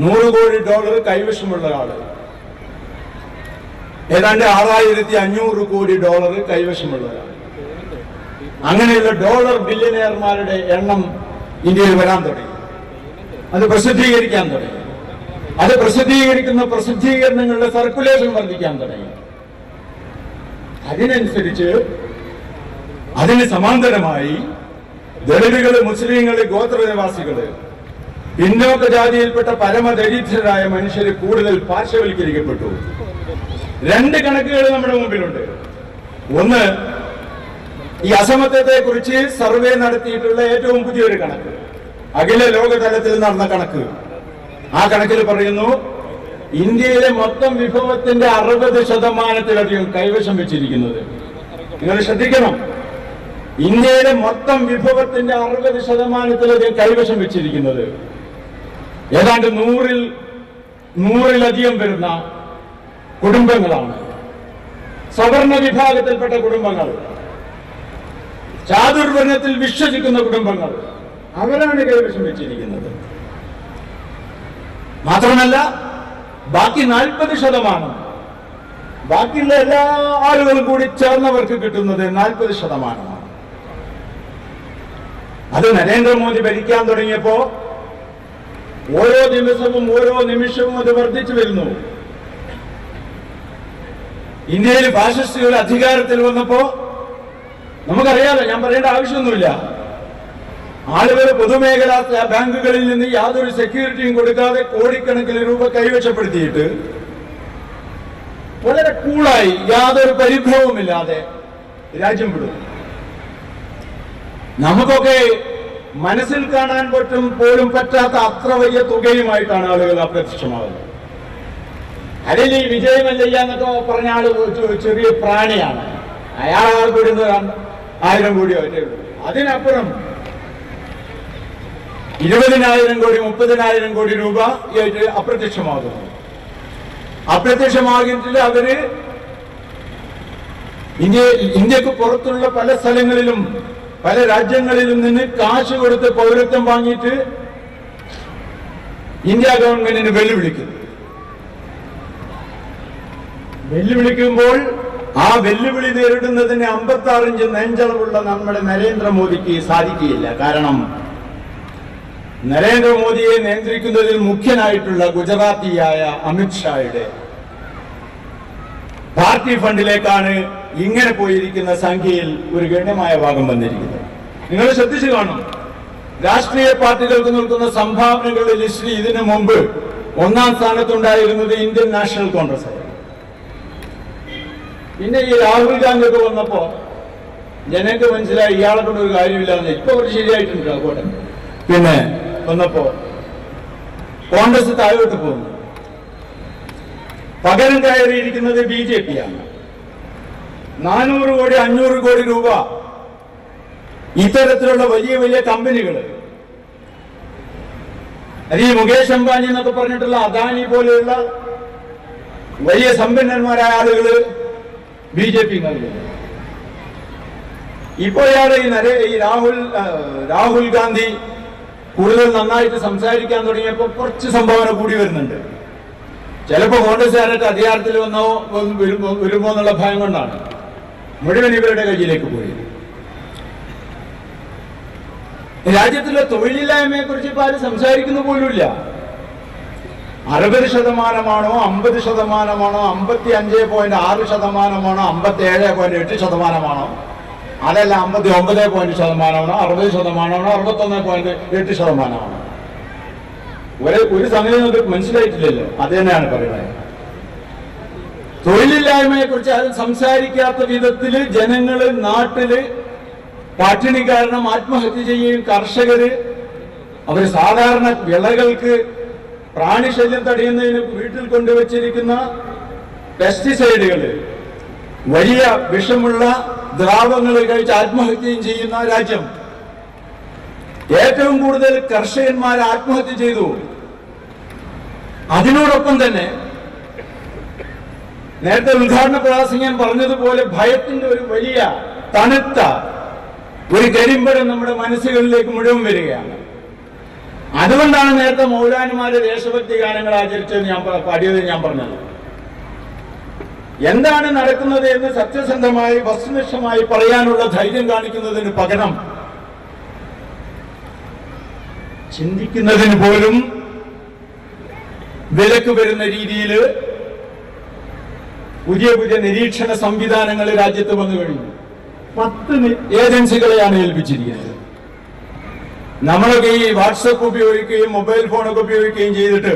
$100 കോടി കൈവശമുള്ള ആള്, ഏതാണ്ട് $6500 കോടി കൈവശമുള്ളവരാണ്. അങ്ങനെയുള്ള ഡോളർ ബില്യനെയർമാരുടെ എണ്ണം ഇന്ത്യയിൽ വരാൻ തുടങ്ങി. അത് പ്രസിദ്ധീകരിക്കാൻ തുടങ്ങി. അത് പ്രസിദ്ധീകരിക്കുന്ന പ്രസിദ്ധീകരണങ്ങളുടെ സർക്കുലേഷൻ വർദ്ധിക്കാൻ തുടങ്ങി. അതിനനുസരിച്ച് അതിന് സമാന്തരമായി ദളിതുകള്, മുസ്ലിങ്ങള്, ഗോത്രനിവാസികള്, പിന്നോക്ക ജാതിയിൽപ്പെട്ട പരമദരിദ്രരായ മനുഷ്യര് കൂടുതൽ പാർശ്വവൽക്കരിക്കപ്പെട്ടു. 2 കണക്കുകൾ നമ്മുടെ മുമ്പിലുണ്ട്. ഒന്ന്, ഈ അസമത്വത്തെ കുറിച്ച് സർവേ നടത്തിയിട്ടുള്ള ഏറ്റവും പുതിയൊരു കണക്ക്, അഖില ലോക തലത്തിൽ നടന്ന കണക്ക്. ആ കണക്കിൽ പറയുന്നു ഇന്ത്യയിലെ മൊത്തം വിഭവത്തിന്റെ 60% കൈവശം വെച്ചിരിക്കുന്നത്. നിങ്ങൾ ശ്രദ്ധിക്കണം, ഇന്ത്യയിലെ മൊത്തം വിഭവത്തിന്റെ 60% കൈവശം വെച്ചിരിക്കുന്നത് ഏതാണ്ട് നൂറിലധികം വരുന്ന കുടുംബങ്ങളാണ്. സവർണ വിഭാഗത്തിൽപ്പെട്ട കുടുംബങ്ങൾ, ചാതുർവർണ്ണത്തിൽ വിശ്വസിക്കുന്ന കുടുംബങ്ങൾ, അവരാണ് കൈവശം വെച്ചിരിക്കുന്നത്. മാത്രമല്ല ബാക്കി 40%, ബാക്കിയുള്ള എല്ലാ ആളുകളും കൂടി ചേർന്നവർക്ക് കിട്ടുന്നത് 40%. അത് നരേന്ദ്രമോദി ഭരിക്കാൻ തുടങ്ങിയപ്പോ ഓരോ ദിവസവും ഓരോ നിമിഷവും അത് വർദ്ധിച്ചു വരുന്നു. ഇന്ത്യയിൽ ഫാസിസ്റ്റുകൾ അധികാരത്തിൽ വന്നപ്പോ നമുക്കറിയാലോ, ഞാൻ പറയേണ്ട ആവശ്യമൊന്നുമില്ല, ആളുകൾ പൊതുമേഖലാ ബാങ്കുകളിൽ നിന്ന് യാതൊരു സെക്യൂരിറ്റിയും കൊടുക്കാതെ കോടിക്കണക്കിന് രൂപ കൈവശപ്പെടുത്തിയിട്ട് വളരെ കൂളായി യാതൊരു പരിഭവമില്ലാതെ രാജ്യം വിടും. നമുക്കൊക്കെ മനസ്സിൽ കാണാൻ പോലും പറ്റാത്ത അത്ര വലിയ തുകയുമായിട്ടാണ് ആളുകൾ അപ്രത്യക്ഷമാകുന്നത്. അതിൽ ഈ വിജയ് മല്ലയ്യ എന്നൊക്കെ പറഞ്ഞ ആള് ചെറിയ പ്രാണിയാണ്, അയാൾ കൂടുന്നത് 1000 കോടിയോ ഒറ്റേ ഉള്ളൂ. അതിനപ്പുറം 20,000 കോടി 30,000 കോടി രൂപ അപ്രത്യക്ഷമാകുന്നു. അപ്രത്യക്ഷമാകിയിട്ട് അവര് ഇന്ത്യക്ക് പുറത്തുള്ള പല സ്ഥലങ്ങളിലും പല രാജ്യങ്ങളിലും നിന്ന് കാശ് കൊടുത്ത് പൗരത്വം വാങ്ങിയിട്ട് ഇന്ത്യ ഗവൺമെന്റിന് വെല്ലുവിളിക്കുമ്പോൾ ആ വെല്ലുവിളി നേരിടുന്നതിന് 56 ഇഞ്ച് നെഞ്ചളവുള്ള നമ്മുടെ നരേന്ദ്രമോദിക്ക് സാധിക്കുകയില്ല. കാരണം നരേന്ദ്രമോദിയെ നിയന്ത്രിക്കുന്നതിൽ മുഖ്യനായിട്ടുള്ള ഗുജറാത്തിയായ അമിത്ഷായുടെ പാർട്ടി ഫണ്ടിലേക്കാണ് ഇങ്ങനെ പോയിരിക്കുന്ന സംഖ്യയിൽ ഒരു ഗണ്യമായ ഭാഗം വന്നിരിക്കുന്നത്. നിങ്ങൾ ശ്രദ്ധിച്ചു കാണും, രാഷ്ട്രീയ പാർട്ടികൾക്ക് നൽകുന്ന സംഭാവനകളുടെ ലിസ്റ്റിൽ ഇതിനു മുമ്പ് 1-ാം സ്ഥാനത്തുണ്ടായിരുന്നത് ഇന്ത്യൻ നാഷണൽ കോൺഗ്രസ് ആയിരുന്നു. പിന്നെ ഈ രാഹുൽ ഗാന്ധി ഒക്കെ വന്നപ്പോ ജനങ്ങൾക്ക് മനസ്സിലായി ഇയാളെ കൊണ്ട് ഒരു കാര്യമില്ലാന്ന്. ഇപ്പൊ ഒരു ശരിയായിട്ടുണ്ട് ആകോട്ടെ. പിന്നെ വന്നപ്പോ കോൺഗ്രസ് താഴോട്ട് പോകുന്നു. പകരം കയറിയിരിക്കുന്നത് BJP ആണ്. 400 കോടി 500 കോടി രൂപ ഇത്തരത്തിലുള്ള വലിയ വലിയ കമ്പനികൾ, അത് ഈ മുകേഷ് അംബാനി എന്നൊക്കെ പറഞ്ഞിട്ടുള്ള അദാനി പോലെയുള്ള വലിയ സമ്പന്നന്മാരായ ആളുകൾ BJP നൽകുന്നു. ഇപ്പോഴാണ് ഈ രാഹുൽ ഗാന്ധി കൂടുതൽ നന്നായിട്ട് സംസാരിക്കാൻ തുടങ്ങിയപ്പോൾ കുറച്ച് സംഭാവന കൂടി വരുന്നുണ്ട്. ചിലപ്പോൾ കോൺഗ്രസ്സുകാരായിട്ട് അധികാരത്തിൽ വരുമോ എന്നുള്ള ഭയം കൊണ്ടാണ് മുഴുവൻ ഇവരുടെ കയ്യിലേക്ക് പോയി. രാജ്യത്തിലെ തൊഴിലില്ലായ്മയെ കുറിച്ച് ഇപ്പൊ ആരും സംസാരിക്കുന്ന പോലുമില്ല. 60%ആണോ 50%ആണോ 55.6%ആണോ 57.8%ആണോ അതല്ല 59% 60%ആണോ 61.8%ആണോ? ഒരു സംഗതി നമുക്ക് മനസ്സിലായിട്ടില്ലല്ലോ. അത് തന്നെയാണ് പറയുന്നത്. തൊഴിലില്ലായ്മയെ കുറിച്ച് ആരും സംസാരിക്കാത്ത വിധത്തില് ജനങ്ങള് നാട്ടില് പട്ടിണി കാരണം ആത്മഹത്യ ചെയ്യുകയും കർഷകര് അവര് സാധാരണ വിളകൾക്ക് പ്രാണിശല്യം തടയുന്നതിന് വീട്ടിൽ കൊണ്ടുവച്ചിരിക്കുന്ന പെസ്റ്റിസൈഡുകള് വലിയ വിഷമുള്ള ദ്രാവകങ്ങൾ കഴിച്ച് ആത്മഹത്യയും ചെയ്യുന്ന രാജ്യം. ഏറ്റവും കൂടുതൽ കർഷകന്മാർ ആത്മഹത്യ ചെയ്തു. അതിനോടൊപ്പം തന്നെ നേരത്തെ ഉദ്ഘാടന പ്രവാസിക്കാൻ പറഞ്ഞതുപോലെ ഭയത്തിന്റെ ഒരു വലിയ തണുത്ത ഒരു കരിമ്പടം നമ്മുടെ മനസ്സുകളിലേക്ക് മുഴുവൻ വരികയാണ്. അതുകൊണ്ടാണ് നേരത്തെ മൗലാനിമാരെ ദേശഭക്തി ഗാനങ്ങൾ ആചരിച്ചത് പാടിയത് ഞാൻ പറഞ്ഞത്. എന്താണ് നടക്കുന്നത് എന്ന് സത്യസന്ധമായി വസ്തുനിഷ്ഠമായി പറയാനുള്ള ധൈര്യം കാണിക്കുന്നതിന് പകരം ചിന്തിക്കുന്നതിന് പോലും വിലക്ക് വരുന്ന രീതിയിൽ പുതിയ പുതിയ നിരീക്ഷണ സംവിധാനങ്ങൾ രാജ്യത്ത് വന്നു കഴിഞ്ഞു. 10 ഏജൻസികളെയാണ് ഏൽപ്പിച്ചിരിക്കുന്നത്. നമ്മളൊക്കെ ഈ വാട്സപ്പ് ഉപയോഗിക്കുകയും മൊബൈൽ ഫോണൊക്കെ ഉപയോഗിക്കുകയും ചെയ്തിട്ട്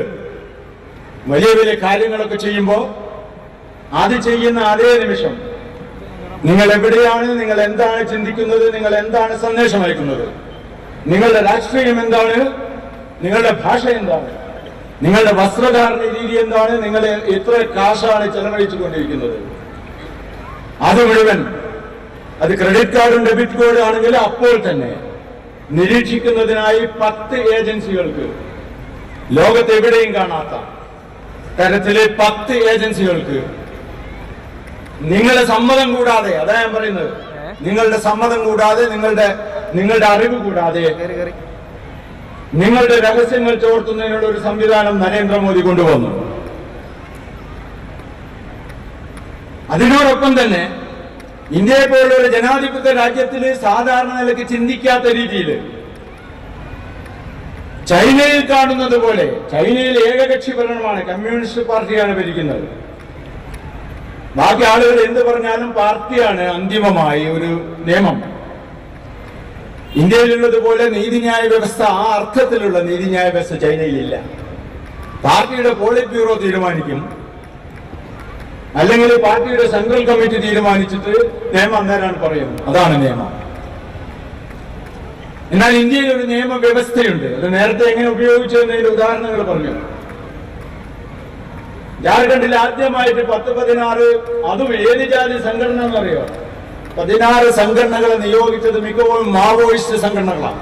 വലിയ വലിയ കാര്യങ്ങളൊക്കെ ചെയ്യുമ്പോൾ അത് ചെയ്യുന്ന അതേ നിമിഷം നിങ്ങൾ എവിടെയാണ്, നിങ്ങൾ എന്താണ് ചിന്തിക്കുന്നത്, നിങ്ങൾ എന്താണ് സന്ദേശം അയക്കുന്നത്, നിങ്ങളുടെ രാഷ്ട്രീയം എന്താണ്, നിങ്ങളുടെ ഭാഷ എന്താണ്, നിങ്ങളുടെ വസ്ത്രധാരണ രീതി എന്താണ്, നിങ്ങൾ എത്ര കാശാണ് ചെലവഴിച്ചു കൊണ്ടിരിക്കുന്നത്, അത് മുഴുവൻ അത് ക്രെഡിറ്റ് കാർഡും ഡെബിറ്റ് കാർഡും ആണെങ്കിൽ അപ്പോൾ തന്നെ നിരീക്ഷിക്കുന്നതിനായി 10 ഏജൻസികൾക്ക്, ലോകത്ത് എവിടെയും കാണാത്ത തരത്തിലെ 10 ഏജൻസികൾക്ക് നിങ്ങളുടെ സമ്മതം കൂടാതെ, അതാ ഞാൻ പറയുന്നത്, നിങ്ങളുടെ സമ്മതം കൂടാതെ, നിങ്ങളുടെ അറിവ് കൂടാതെ നിങ്ങളുടെ രഹസ്യങ്ങൾ ചോർത്തുന്നതിനുള്ള ഒരു സംവിധാനം നരേന്ദ്രമോദി കൊണ്ടുവന്നു. അതിനോടൊപ്പം തന്നെ ഇന്ത്യയെ പോലുള്ള ഒരു ജനാധിപത്യ രാജ്യത്തിൽ സാധാരണ നിലയ്ക്ക് ചിന്തിക്കാത്ത രീതിയിൽ ചൈനയിൽ കാണുന്നത് പോലെ, ചൈനയിൽ ഏകകക്ഷി ഭരണമാണ്, കമ്മ്യൂണിസ്റ്റ് പാർട്ടിയാണ് ഭരിക്കുന്നത്. ബാക്കി ആളുകൾ എന്ത് പറഞ്ഞാലും പാർട്ടിയാണ് അന്തിമമായി ഒരു നിയമം. ഇന്ത്യയിലുള്ളതുപോലെ നീതിന്യായ വ്യവസ്ഥ, ആ അർത്ഥത്തിലുള്ള നീതിന്യായ വ്യവസ്ഥ ചൈനയിലില്ല. പാർട്ടിയുടെ പോളിറ്റ് ബ്യൂറോ തീരുമാനിക്കും, അല്ലെങ്കിൽ പാർട്ടിയുടെ സെൻട്രൽ കമ്മിറ്റി തീരുമാനിച്ചിട്ട് നിയമം അന്നേരമാണ് പറയുന്നത്, അതാണ് നിയമം. എന്നാൽ ഇന്ത്യയിൽ ഒരു നിയമവ്യവസ്ഥയുണ്ട്. അത് നേരത്തെ എങ്ങനെ ഉപയോഗിച്ചതിന്റെ ഉദാഹരണങ്ങൾ പറഞ്ഞു. ജാർഖണ്ഡിൽ ആദ്യമായിട്ട് 10-16, അതും ഏത് ജാതി സംഘടന എന്നറിയോ, 16 സംഘടനകളെ നിയോഗിച്ചത് മിക്കപ്പോഴും മാവോയിസ്റ്റ് സംഘടനകളാണ്.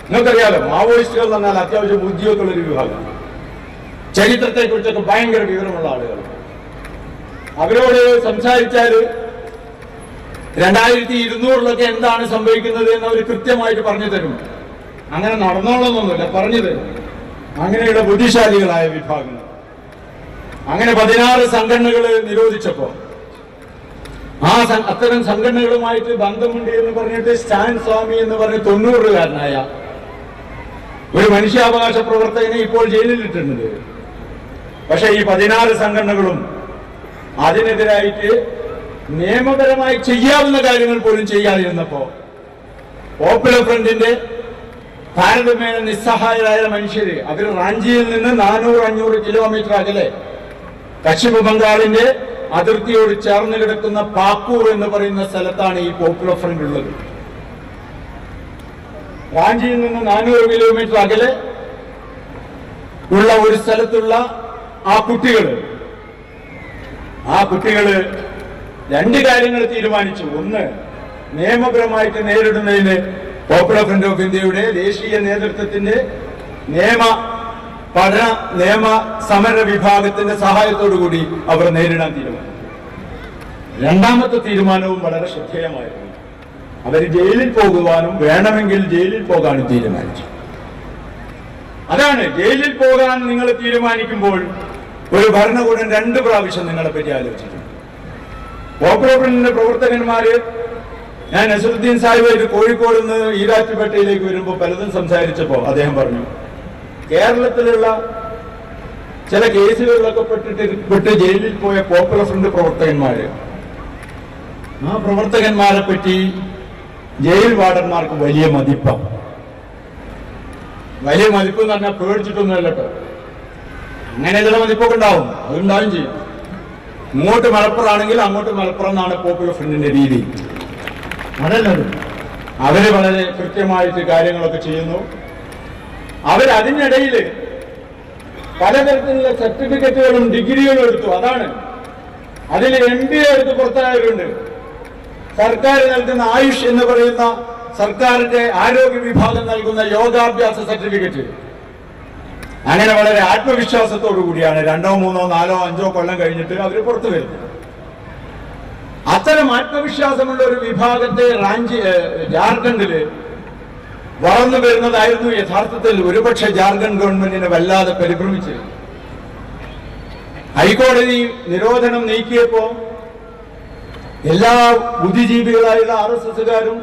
നിങ്ങൾക്കറിയാലോ, മാവോയിസ്റ്റുകൾ എന്ന് പറഞ്ഞാൽ അത്യാവശ്യം ബുദ്ധിയൊക്കെയുള്ള ഒരു വിഭാഗം, ചരിത്രത്തെ കുറിച്ചൊക്കെ ഭയങ്കര വിവരമുള്ള ആളുകൾ. അവരോട് സംസാരിച്ചാൽ 2200 എന്താണ് സംഭവിക്കുന്നത് എന്ന് അവർ കൃത്യമായിട്ട് പറഞ്ഞു തരും. അങ്ങനെ നടന്നോളൊന്നുമില്ല, പറഞ്ഞു തരും. അങ്ങനെയുള്ള ബുദ്ധിശാലികളായ വിഭാഗങ്ങൾ. അങ്ങനെ 16 സംഘടനകൾ നിരോധിച്ചപ്പോ അത്തരം സംഘടനകളുമായിട്ട് ബന്ധമുണ്ട് എന്ന് പറഞ്ഞിട്ട് സ്റ്റാൻ സ്വാമി എന്ന് പറഞ്ഞ 90-കാരനായ ഒരു മനുഷ്യാവകാശ പ്രവർത്തകനെ ഇപ്പോൾ ജയിലിലിട്ടുണ്ട്. പക്ഷെ ഈ 16 സംഘടനകളും അതിനെതിരായിട്ട് നിയമപരമായി ചെയ്യാവുന്ന കാര്യങ്ങൾ പോലും ചെയ്യാതിരുന്നപ്പോ പോപ്പുലർ ഫ്രണ്ടിന്റെ താരതമ്യേന നിസ്സഹായരായ മനുഷ്യര്, അവർ റാഞ്ചിയിൽ നിന്ന് 400-500 കിലോമീറ്റർ അകലെ പശ്ചിമ ബംഗാളിന്റെ അതിർത്തിയോട് ചേർന്ന് കിടക്കുന്ന പാക്കൂർ എന്ന് പറയുന്ന സ്ഥലത്താണ് ഈ പോപ്പുലർ ഫ്രണ്ട് ഉള്ളത്. റാഞ്ചിയിൽ നിന്ന് 400 കിലോമീറ്റർ അകലെ ഉള്ള ഒരു സ്ഥലത്തുള്ള ആ കുട്ടികള് 2 കാര്യങ്ങൾ തീരുമാനിച്ചു. ഒന്ന്, നിയമപരമായിട്ട് നേരിടുന്നതിന് പോപ്പുലർ ഫ്രണ്ട് ഓഫ് ഇന്ത്യയുടെ ദേശീയ നേതൃത്വത്തിന്റെ നിയമ സമര വിഭാഗത്തിന്റെ സഹായത്തോടു കൂടി അവർ നേരിടാൻ തീരുമാനിച്ചു. രണ്ടാമത്തെ തീരുമാനവും വളരെ ശ്രദ്ധേയമായിരുന്നു. അവർ ജയിലിൽ പോകുവാനും വേണമെങ്കിൽ ജയിലിൽ പോകാനും തീരുമാനിച്ചു. അതാണ്, ജയിലിൽ പോകാൻ നിങ്ങൾ തീരുമാനിക്കുമ്പോൾ ഒരു ഭരണകൂടം 2 പ്രാവശ്യം നിങ്ങളെ പറ്റി ആലോചിക്കും. പോപ്പുലർ ഫ്രണ്ടിന്റെ പ്രവർത്തകന്മാര്, ഞാൻ നസറുദ്ദീൻ സാഹിബായിട്ട് കോഴിക്കോട് നിന്ന് ഈരാറ്റുപേട്ടയിലേക്ക് വരുമ്പോൾ പലതും സംസാരിച്ചപ്പോ അദ്ദേഹം പറഞ്ഞു, കേരളത്തിലുള്ള ചില കേസുകളിലൊക്കെ പെട്ട് ജയിലിൽ പോയ പോപ്പുലർ ഫ്രണ്ട് പ്രവർത്തകന്മാര്, ആ പ്രവർത്തകന്മാരെ പറ്റി ജയിൽ വാർഡന്മാർക്ക് വലിയ മതിപ്പാണ്. വലിയ മതിപ്പ് എന്ന് പറഞ്ഞാൽ പേടിച്ചിട്ടൊന്നുമല്ല കേട്ടോ, അങ്ങനെ ചില മതിപ്പൊക്കെ ഉണ്ടാവും, അതുണ്ടാവും ചെയ്യും. ഇങ്ങോട്ട് മലപ്പുറമാണെങ്കിൽ അങ്ങോട്ട് മലപ്പുറം എന്നാണ് പോപ്പുലർ ഫ്രണ്ടിന്റെ രീതി. അതല്ലത്, അവര് വളരെ കൃത്യമായിട്ട് കാര്യങ്ങളൊക്കെ ചെയ്യുന്നു. അവരതിനിടയിൽ പലതരത്തിലുള്ള സർട്ടിഫിക്കറ്റുകളും ഡിഗ്രികളും എടുത്തു. അതാണ്, അതിൽ MBA എടുത്ത് പുറത്തായവരുണ്ട്. സർക്കാർ നൽകുന്ന ആയുഷ് എന്ന് പറയുന്ന സർക്കാരിന്റെ ആരോഗ്യ വിഭാഗം നൽകുന്ന യോഗാഭ്യാസ സർട്ടിഫിക്കറ്റ്. അങ്ങനെ വളരെ ആത്മവിശ്വാസത്തോടു കൂടിയാണ് 2, 3, 4, 5 കൊല്ലം കഴിഞ്ഞിട്ട് അവർ പുറത്തു വരുന്നത്. അത്തരം ആത്മവിശ്വാസമുള്ള ഒരു വിഭാഗത്തെ ജാർഖണ്ഡില് വളർന്നു വരുന്നതായിരുന്നു യഥാർത്ഥത്തിൽ ഒരുപക്ഷെ ജാർഖണ്ഡ് ഗവൺമെന്റിനെ വല്ലാതെ പരിഭ്രമിച്ചത്. ഹൈക്കോടതി നിരോധനം നീക്കിയപ്പോ എല്ലാ ബുദ്ധിജീവികളായുള്ള RSSകാരും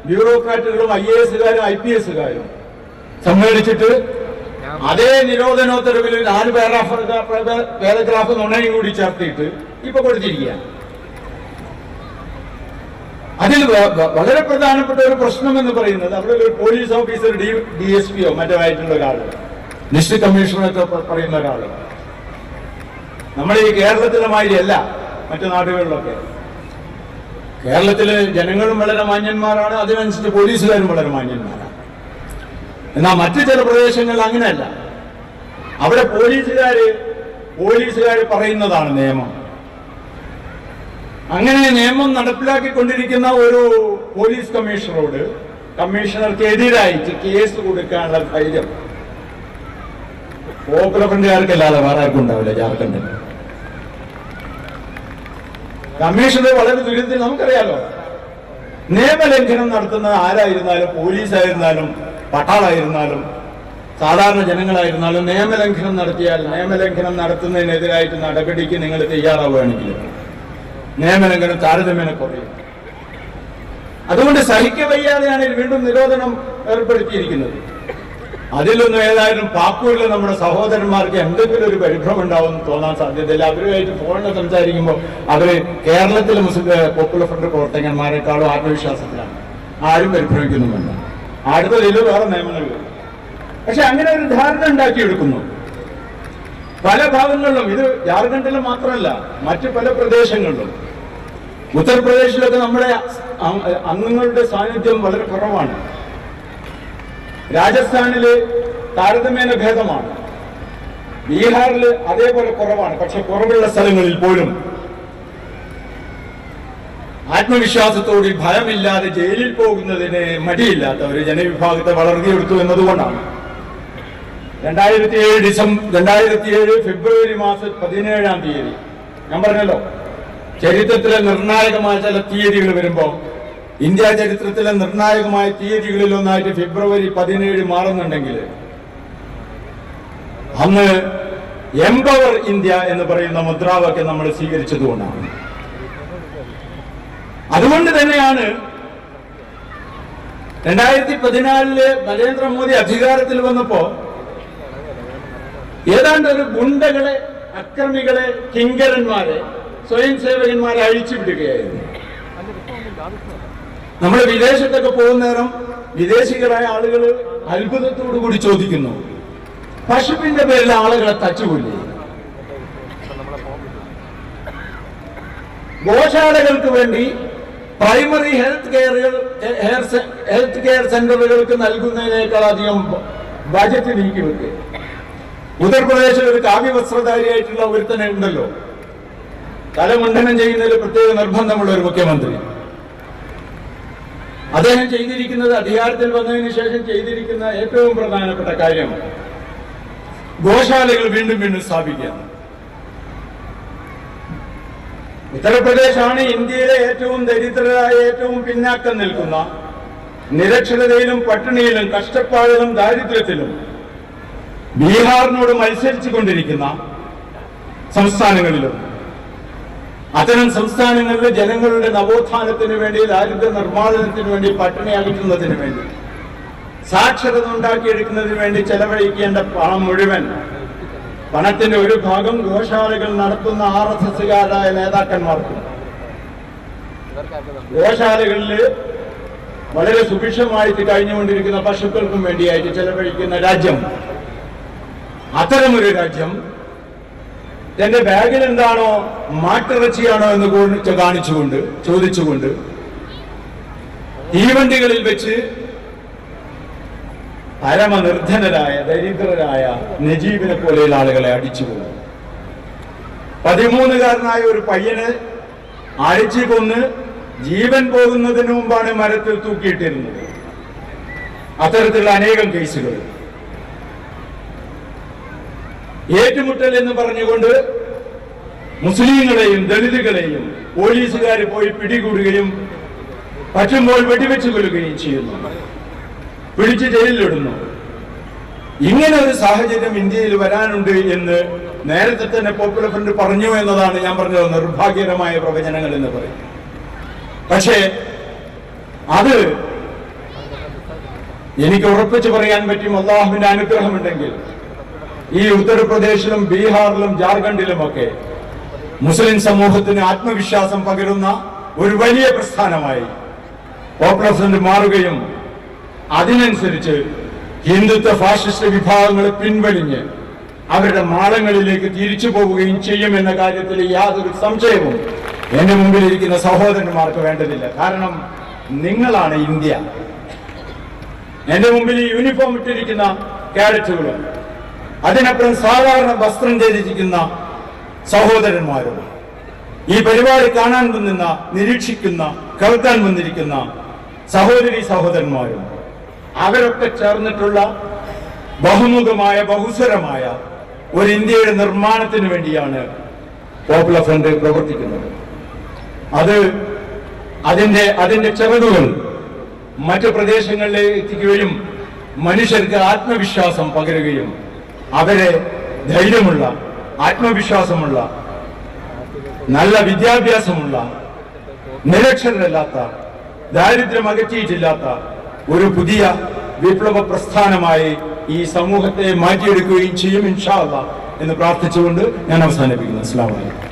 ബ്യൂറോക്രാറ്റുകളും IASകാരും IPSകാരും സമ്മേളിച്ചിട്ട് അതേ നിരോധനോത്തരവിൽ 4 പാരഗ്രാഫ് നുണയും കൂടി ചേർത്തിട്ട് ഇപ്പൊ കൊടുത്തിരിക്കുക. അതിൽ വളരെ പ്രധാനപ്പെട്ട ഒരു പ്രശ്നം എന്ന് പറയുന്നത്, അവിടെ ഒരു പോലീസ് ഓഫീസർ DSPയോ മറ്റോ ആയിട്ടുള്ള ഒരാള്, ഡിസ്ട്രിക്ട് കമ്മീഷണറൊക്കെ പറയുന്ന ഒരാള്, നമ്മൾ ഈ കേരളത്തിലെ മാതിരിയല്ല മറ്റു നാടുകളിലൊക്കെ. കേരളത്തില് ജനങ്ങളും വളരെ മാന്യന്മാരാണ്, അതിനനുസരിച്ച് പോലീസുകാരും വളരെ മാന്യന്മാരാണ്. എന്നാൽ മറ്റു ചില പ്രദേശങ്ങളിൽ അങ്ങനെയല്ല. അവിടെ പോലീസുകാര് പറയുന്നതാണ് നിയമം. അങ്ങനെ നിയമം നടപ്പിലാക്കിക്കൊണ്ടിരിക്കുന്ന ഒരു പോലീസ് കമ്മീഷണർക്ക് എതിരായിട്ട് കേസ് കൊടുക്കാനുള്ള ധൈര്യം പോപ്പുലർ ഫ്രണ്ടുകാർക്കല്ലാതെ വേറെ ആർക്കും ഉണ്ടാവില്ല ജാർഖണ്ഡിൽ. കമ്മീഷണർ വളരെ ദുരിതത്തിൽ നമുക്കറിയാലോ. നിയമലംഘനം നടത്തുന്നത് ആരായിരുന്നാലും, പോലീസായിരുന്നാലും, പട്ടാളായിരുന്നാലും, സാധാരണ ജനങ്ങളായിരുന്നാലും നിയമലംഘനം നടത്തിയാൽ നിയമലംഘനം നടത്തുന്നതിനെതിരായിട്ട് നടപടിക്ക് നിങ്ങൾ തയ്യാറാവുകയാണെങ്കിൽ നിയമലംഘനം താരതമ്യേന കുറയും. അതുകൊണ്ട് സഹിക്കവയ്യാതെയാണ് വീണ്ടും നിരോധനം ഏർപ്പെടുത്തിയിരിക്കുന്നത്. അതിലൊന്നും ഏതായാലും പാക്കൂരിലെ നമ്മുടെ സഹോദരന്മാർക്ക് എന്തെങ്കിലും ഒരു പരിഭ്രമം ഉണ്ടാവുമെന്ന് തോന്നാൻ സാധ്യതയില്ല. അവരുമായിട്ട് ഫോണിൽ സംസാരിക്കുമ്പോൾ അവര് കേരളത്തിലെ പോപ്പുലർ ഫ്രണ്ട് പ്രവർത്തകന്മാരെക്കാളും ആത്മവിശ്വാസത്തിലാണ്. ആരും പരിഭ്രമിക്കുന്നുമില്ല. അടുത്തതിൽ വേറെ നിയമങ്ങൾ വരും. പക്ഷെ അങ്ങനെ ഒരു ധാരണ ഉണ്ടാക്കിയെടുക്കുന്നു പല ഭാഗങ്ങളിലും. ഇത് ജാർഖണ്ഡിലും മാത്രമല്ല, മറ്റു പല പ്രദേശങ്ങളിലും. ഉത്തർപ്രദേശിലൊക്കെ നമ്മുടെ അംഗങ്ങളുടെ സാന്നിധ്യം വളരെ കുറവാണ്. രാജസ്ഥാനില് താരതമ്യേന ഭേദമാണ്. ബീഹാറിൽ അതേപോലെ കുറവാണ്. പക്ഷെ കുറവുള്ള സ്ഥലങ്ങളിൽ പോലും ആത്മവിശ്വാസത്തോടെ ഭയമില്ലാതെ ജയിലിൽ പോകുന്നതിന് മടിയില്ലാത്ത ഒരു ജനവിഭാഗത്തെ വളർത്തിയെടുത്തു എന്നതുകൊണ്ടാണ് 2007 ഫെബ്രുവരി മാസം 17-ാം തീയതി ഞാൻ പറഞ്ഞല്ലോ, ചരിത്രത്തിലെ നിർണായകമായ ചില തീയതികൾ വരുമ്പോൾ ഇന്ത്യ ചരിത്രത്തിലെ നിർണായകമായ തീയതികളിൽ ഒന്നായിട്ട് ഫെബ്രുവരി 17 മാറുന്നുണ്ടെങ്കിൽ അന്ന് എംപവർ ഇന്ത്യ എന്ന് പറയുന്ന മുദ്രാവാക്യം നമ്മൾ സ്വീകരിച്ചതുകൊണ്ടാണ്. അതുകൊണ്ട് തന്നെയാണ് 2014 നരേന്ദ്രമോദി അധികാരത്തിൽ വന്നപ്പോ ഏതാണ്ട് ഒരു ഗുണ്ടകളെ, അക്രമികളെ, കിങ്കരന്മാരെ, സ്വയം സേവകന്മാരെ അഴിച്ചുവിടുകയായിരുന്നു. നമ്മൾ വിദേശത്തൊക്കെ പോകുന്ന നേരം വിദേശികളായ ആളുകൾ അത്ഭുതത്തോടു കൂടി ചോദിക്കുന്നു, പശുവിന്റെ പേരിൽ ആളുകളെ തച്ചുകൊല്ലേ? ഗോശാലകൾക്ക് വേണ്ടി പ്രൈമറി ഹെൽത്ത് കെയർ സെന്ററുകൾക്ക് നൽകുന്നതിനേക്കാൾ അധികം ബജറ്റ് നീക്കിവെക്കുക. ഉത്തർപ്രദേശിൽ ഒരു കാവ്യവസ്ത്രധാരിയായിട്ടുള്ള ഒരുത്തനെ ഉണ്ടല്ലോ, തലമുണ്ടനം ചെയ്യുന്നതിൽ പ്രത്യേക നിർബന്ധമുള്ള ഒരു മുഖ്യമന്ത്രി. അദ്ദേഹം ചെയ്തിരിക്കുന്നത്, അധികാരത്തിൽ വന്നതിന് ശേഷം ചെയ്തിരിക്കുന്ന ഏറ്റവും പ്രധാനപ്പെട്ട കാര്യം ഗോശാലകൾ വീണ്ടും വീണ്ടും സ്ഥാപിക്കുകയാണ്. ഉത്തർപ്രദേശാണ് ഇന്ത്യയിലെ ഏറ്റവും ദരിദ്രരായ, ഏറ്റവും പിന്നാക്കം നിൽക്കുന്ന, നിരക്ഷരതയിലും പട്ടിണിയിലും കഷ്ടപ്പാടിലും ദാരിദ്ര്യത്തിലും ബീഹാറിനോട് മത്സരിച്ചു കൊണ്ടിരിക്കുന്ന സംസ്ഥാനങ്ങളിലും. അത്തരം സംസ്ഥാനങ്ങളിലെ ജനങ്ങളുടെ നവോത്ഥാനത്തിന് വേണ്ടി, ദാരിദ്ര്യ നിർമ്മാർജ്ജനത്തിന് വേണ്ടി, പട്ടിണി അകറ്റുന്നതിന് വേണ്ടി, സാക്ഷരത ഉണ്ടാക്കിയെടുക്കുന്നതിന് വേണ്ടി ചെലവഴിക്കേണ്ട പണം മുഴുവൻ, പണത്തിന്റെ ഒരു ഭാഗം ഗോശാലകൾ നടത്തുന്ന RSSകാരായ നേതാക്കന്മാർക്കും ഗോശാലകളിൽ വളരെ സുഭിക്ഷമായിട്ട് കഴിഞ്ഞുകൊണ്ടിരിക്കുന്ന പശുക്കൾക്കും വേണ്ടിയായിട്ട് ചെലവഴിക്കുന്ന രാജ്യം. അത്തരമൊരു രാജ്യം എന്റെ ബാഗിൽ എന്താണോ മാട്ടിറച്ചിയാണോ എന്ന് ചോദിച്ചുകൊണ്ട് തീവണ്ടികളിൽ വെച്ച് പരമനിർധനരായ, ദരിദ്രരായ നജീബിനെ പോലെയുള്ള ആളുകളെ അടിച്ചുകൊണ്ടു. 13കാരനായ ഒരു പയ്യനെ അടിച്ചു കൊന്ന് ജീവൻ പോകുന്നതിന് മുമ്പാണ് മരത്തിൽ തൂക്കിയിട്ടിരുന്നത്. അത്തരത്തിലുള്ള അനേകം കേസുകൾ. ഏറ്റുമുട്ടൽ എന്ന് പറഞ്ഞുകൊണ്ട് മുസ്ലിങ്ങളെയും ദളിതുകളെയും പോലീസുകാർ പോയി പിടികൂടുകയും പറ്റുമ്പോൾ വെടിവെച്ചു കൊല്ലുകയും ചെയ്യുന്നു, പിടിച്ച് ജയിലിലിടുന്നു. ഇങ്ങനെ ഒരു സാഹചര്യം ഇന്ത്യയിൽ വരാനുണ്ട് എന്ന് നേരത്തെ തന്നെ പോപ്പുലർ ഫ്രണ്ട് പറഞ്ഞു എന്നതാണ് ഞാൻ പറഞ്ഞത് നിർഭാഗ്യകരമായ പ്രവചനങ്ങൾ എന്ന് പറയും. പക്ഷേ അത് എനിക്ക് ഉറപ്പിച്ചു പറയാൻ പറ്റും, അള്ളാഹുവിന്റെ അനുഗ്രഹമുണ്ടെങ്കിൽ ഈ ഉത്തർപ്രദേശിലും ബീഹാറിലും ജാർഖണ്ഡിലുമൊക്കെ മുസ്ലിം സമൂഹത്തിന് ആത്മവിശ്വാസം പകരുന്ന ഒരു വലിയ പ്രസ്ഥാനമായി പോപ്പുലർ ഫ്രണ്ട് മാറുകയും അതിനനുസരിച്ച് ഹിന്ദുത്വ ഫാഷിസ്റ്റ് വിഭാഗങ്ങളെ പിൻവലിഞ്ഞ് അവരുടെ മാളങ്ങളിലേക്ക് തിരിച്ചു പോവുകയും ചെയ്യുമെന്ന കാര്യത്തിൽ യാതൊരു സംശയവും എന്റെ മുമ്പിലിരിക്കുന്ന സഹോദരന്മാർക്ക് വേണ്ടതില്ല. കാരണം നിങ്ങളാണ് ഇന്ത്യ. എന്റെ മുമ്പിൽ ഈ യൂണിഫോം ഇട്ടിരിക്കുന്ന കാഡറ്റുകളും അതിനപ്പുറം സാധാരണ വസ്ത്രം ധരിച്ചിരിക്കുന്ന സഹോദരന്മാരും ഈ പരിപാടി കാണാൻ വന്നിരുന്ന, നിരീക്ഷിക്കുന്ന, കേൾക്കാൻ വന്നിരിക്കുന്ന സഹോദരി സഹോദരന്മാരും അവരൊക്കെ ചേർന്നിട്ടുള്ള ബഹുമുഖമായ ബഹുസ്വരമായ ഒരു ഇന്ത്യയുടെ നിർമ്മാണത്തിന് വേണ്ടിയാണ് പോപ്പുലർ ഫ്രണ്ട് പ്രവർത്തിക്കുന്നത്. അതിന്റെ ചിറകുകൾ മറ്റു പ്രദേശങ്ങളിലേക്ക് എത്തിക്കുകയും മനുഷ്യർക്ക് ആത്മവിശ്വാസം പകരുകയും അവരെ ധൈര്യമുള്ള, ആത്മവിശ്വാസമുള്ള, നല്ല വിദ്യാഭ്യാസമുള്ള, നിരക്ഷരരല്ലാത്ത, ദാരിദ്ര്യം അകറ്റിയിട്ടില്ലാത്ത ഒരു പുതിയ വിപ്ലവ പ്രസ്ഥാനമായി ഈ സമൂഹത്തെ മാറ്റിയെടുക്കുകയും ചെയ്യും ഇൻഷാ അല്ലാഹ് എന്ന് പ്രാർത്ഥിച്ചുകൊണ്ട് ഞാൻ അവസാനിപ്പിക്കുന്നു. അസ്സലാമു അലൈക്കും.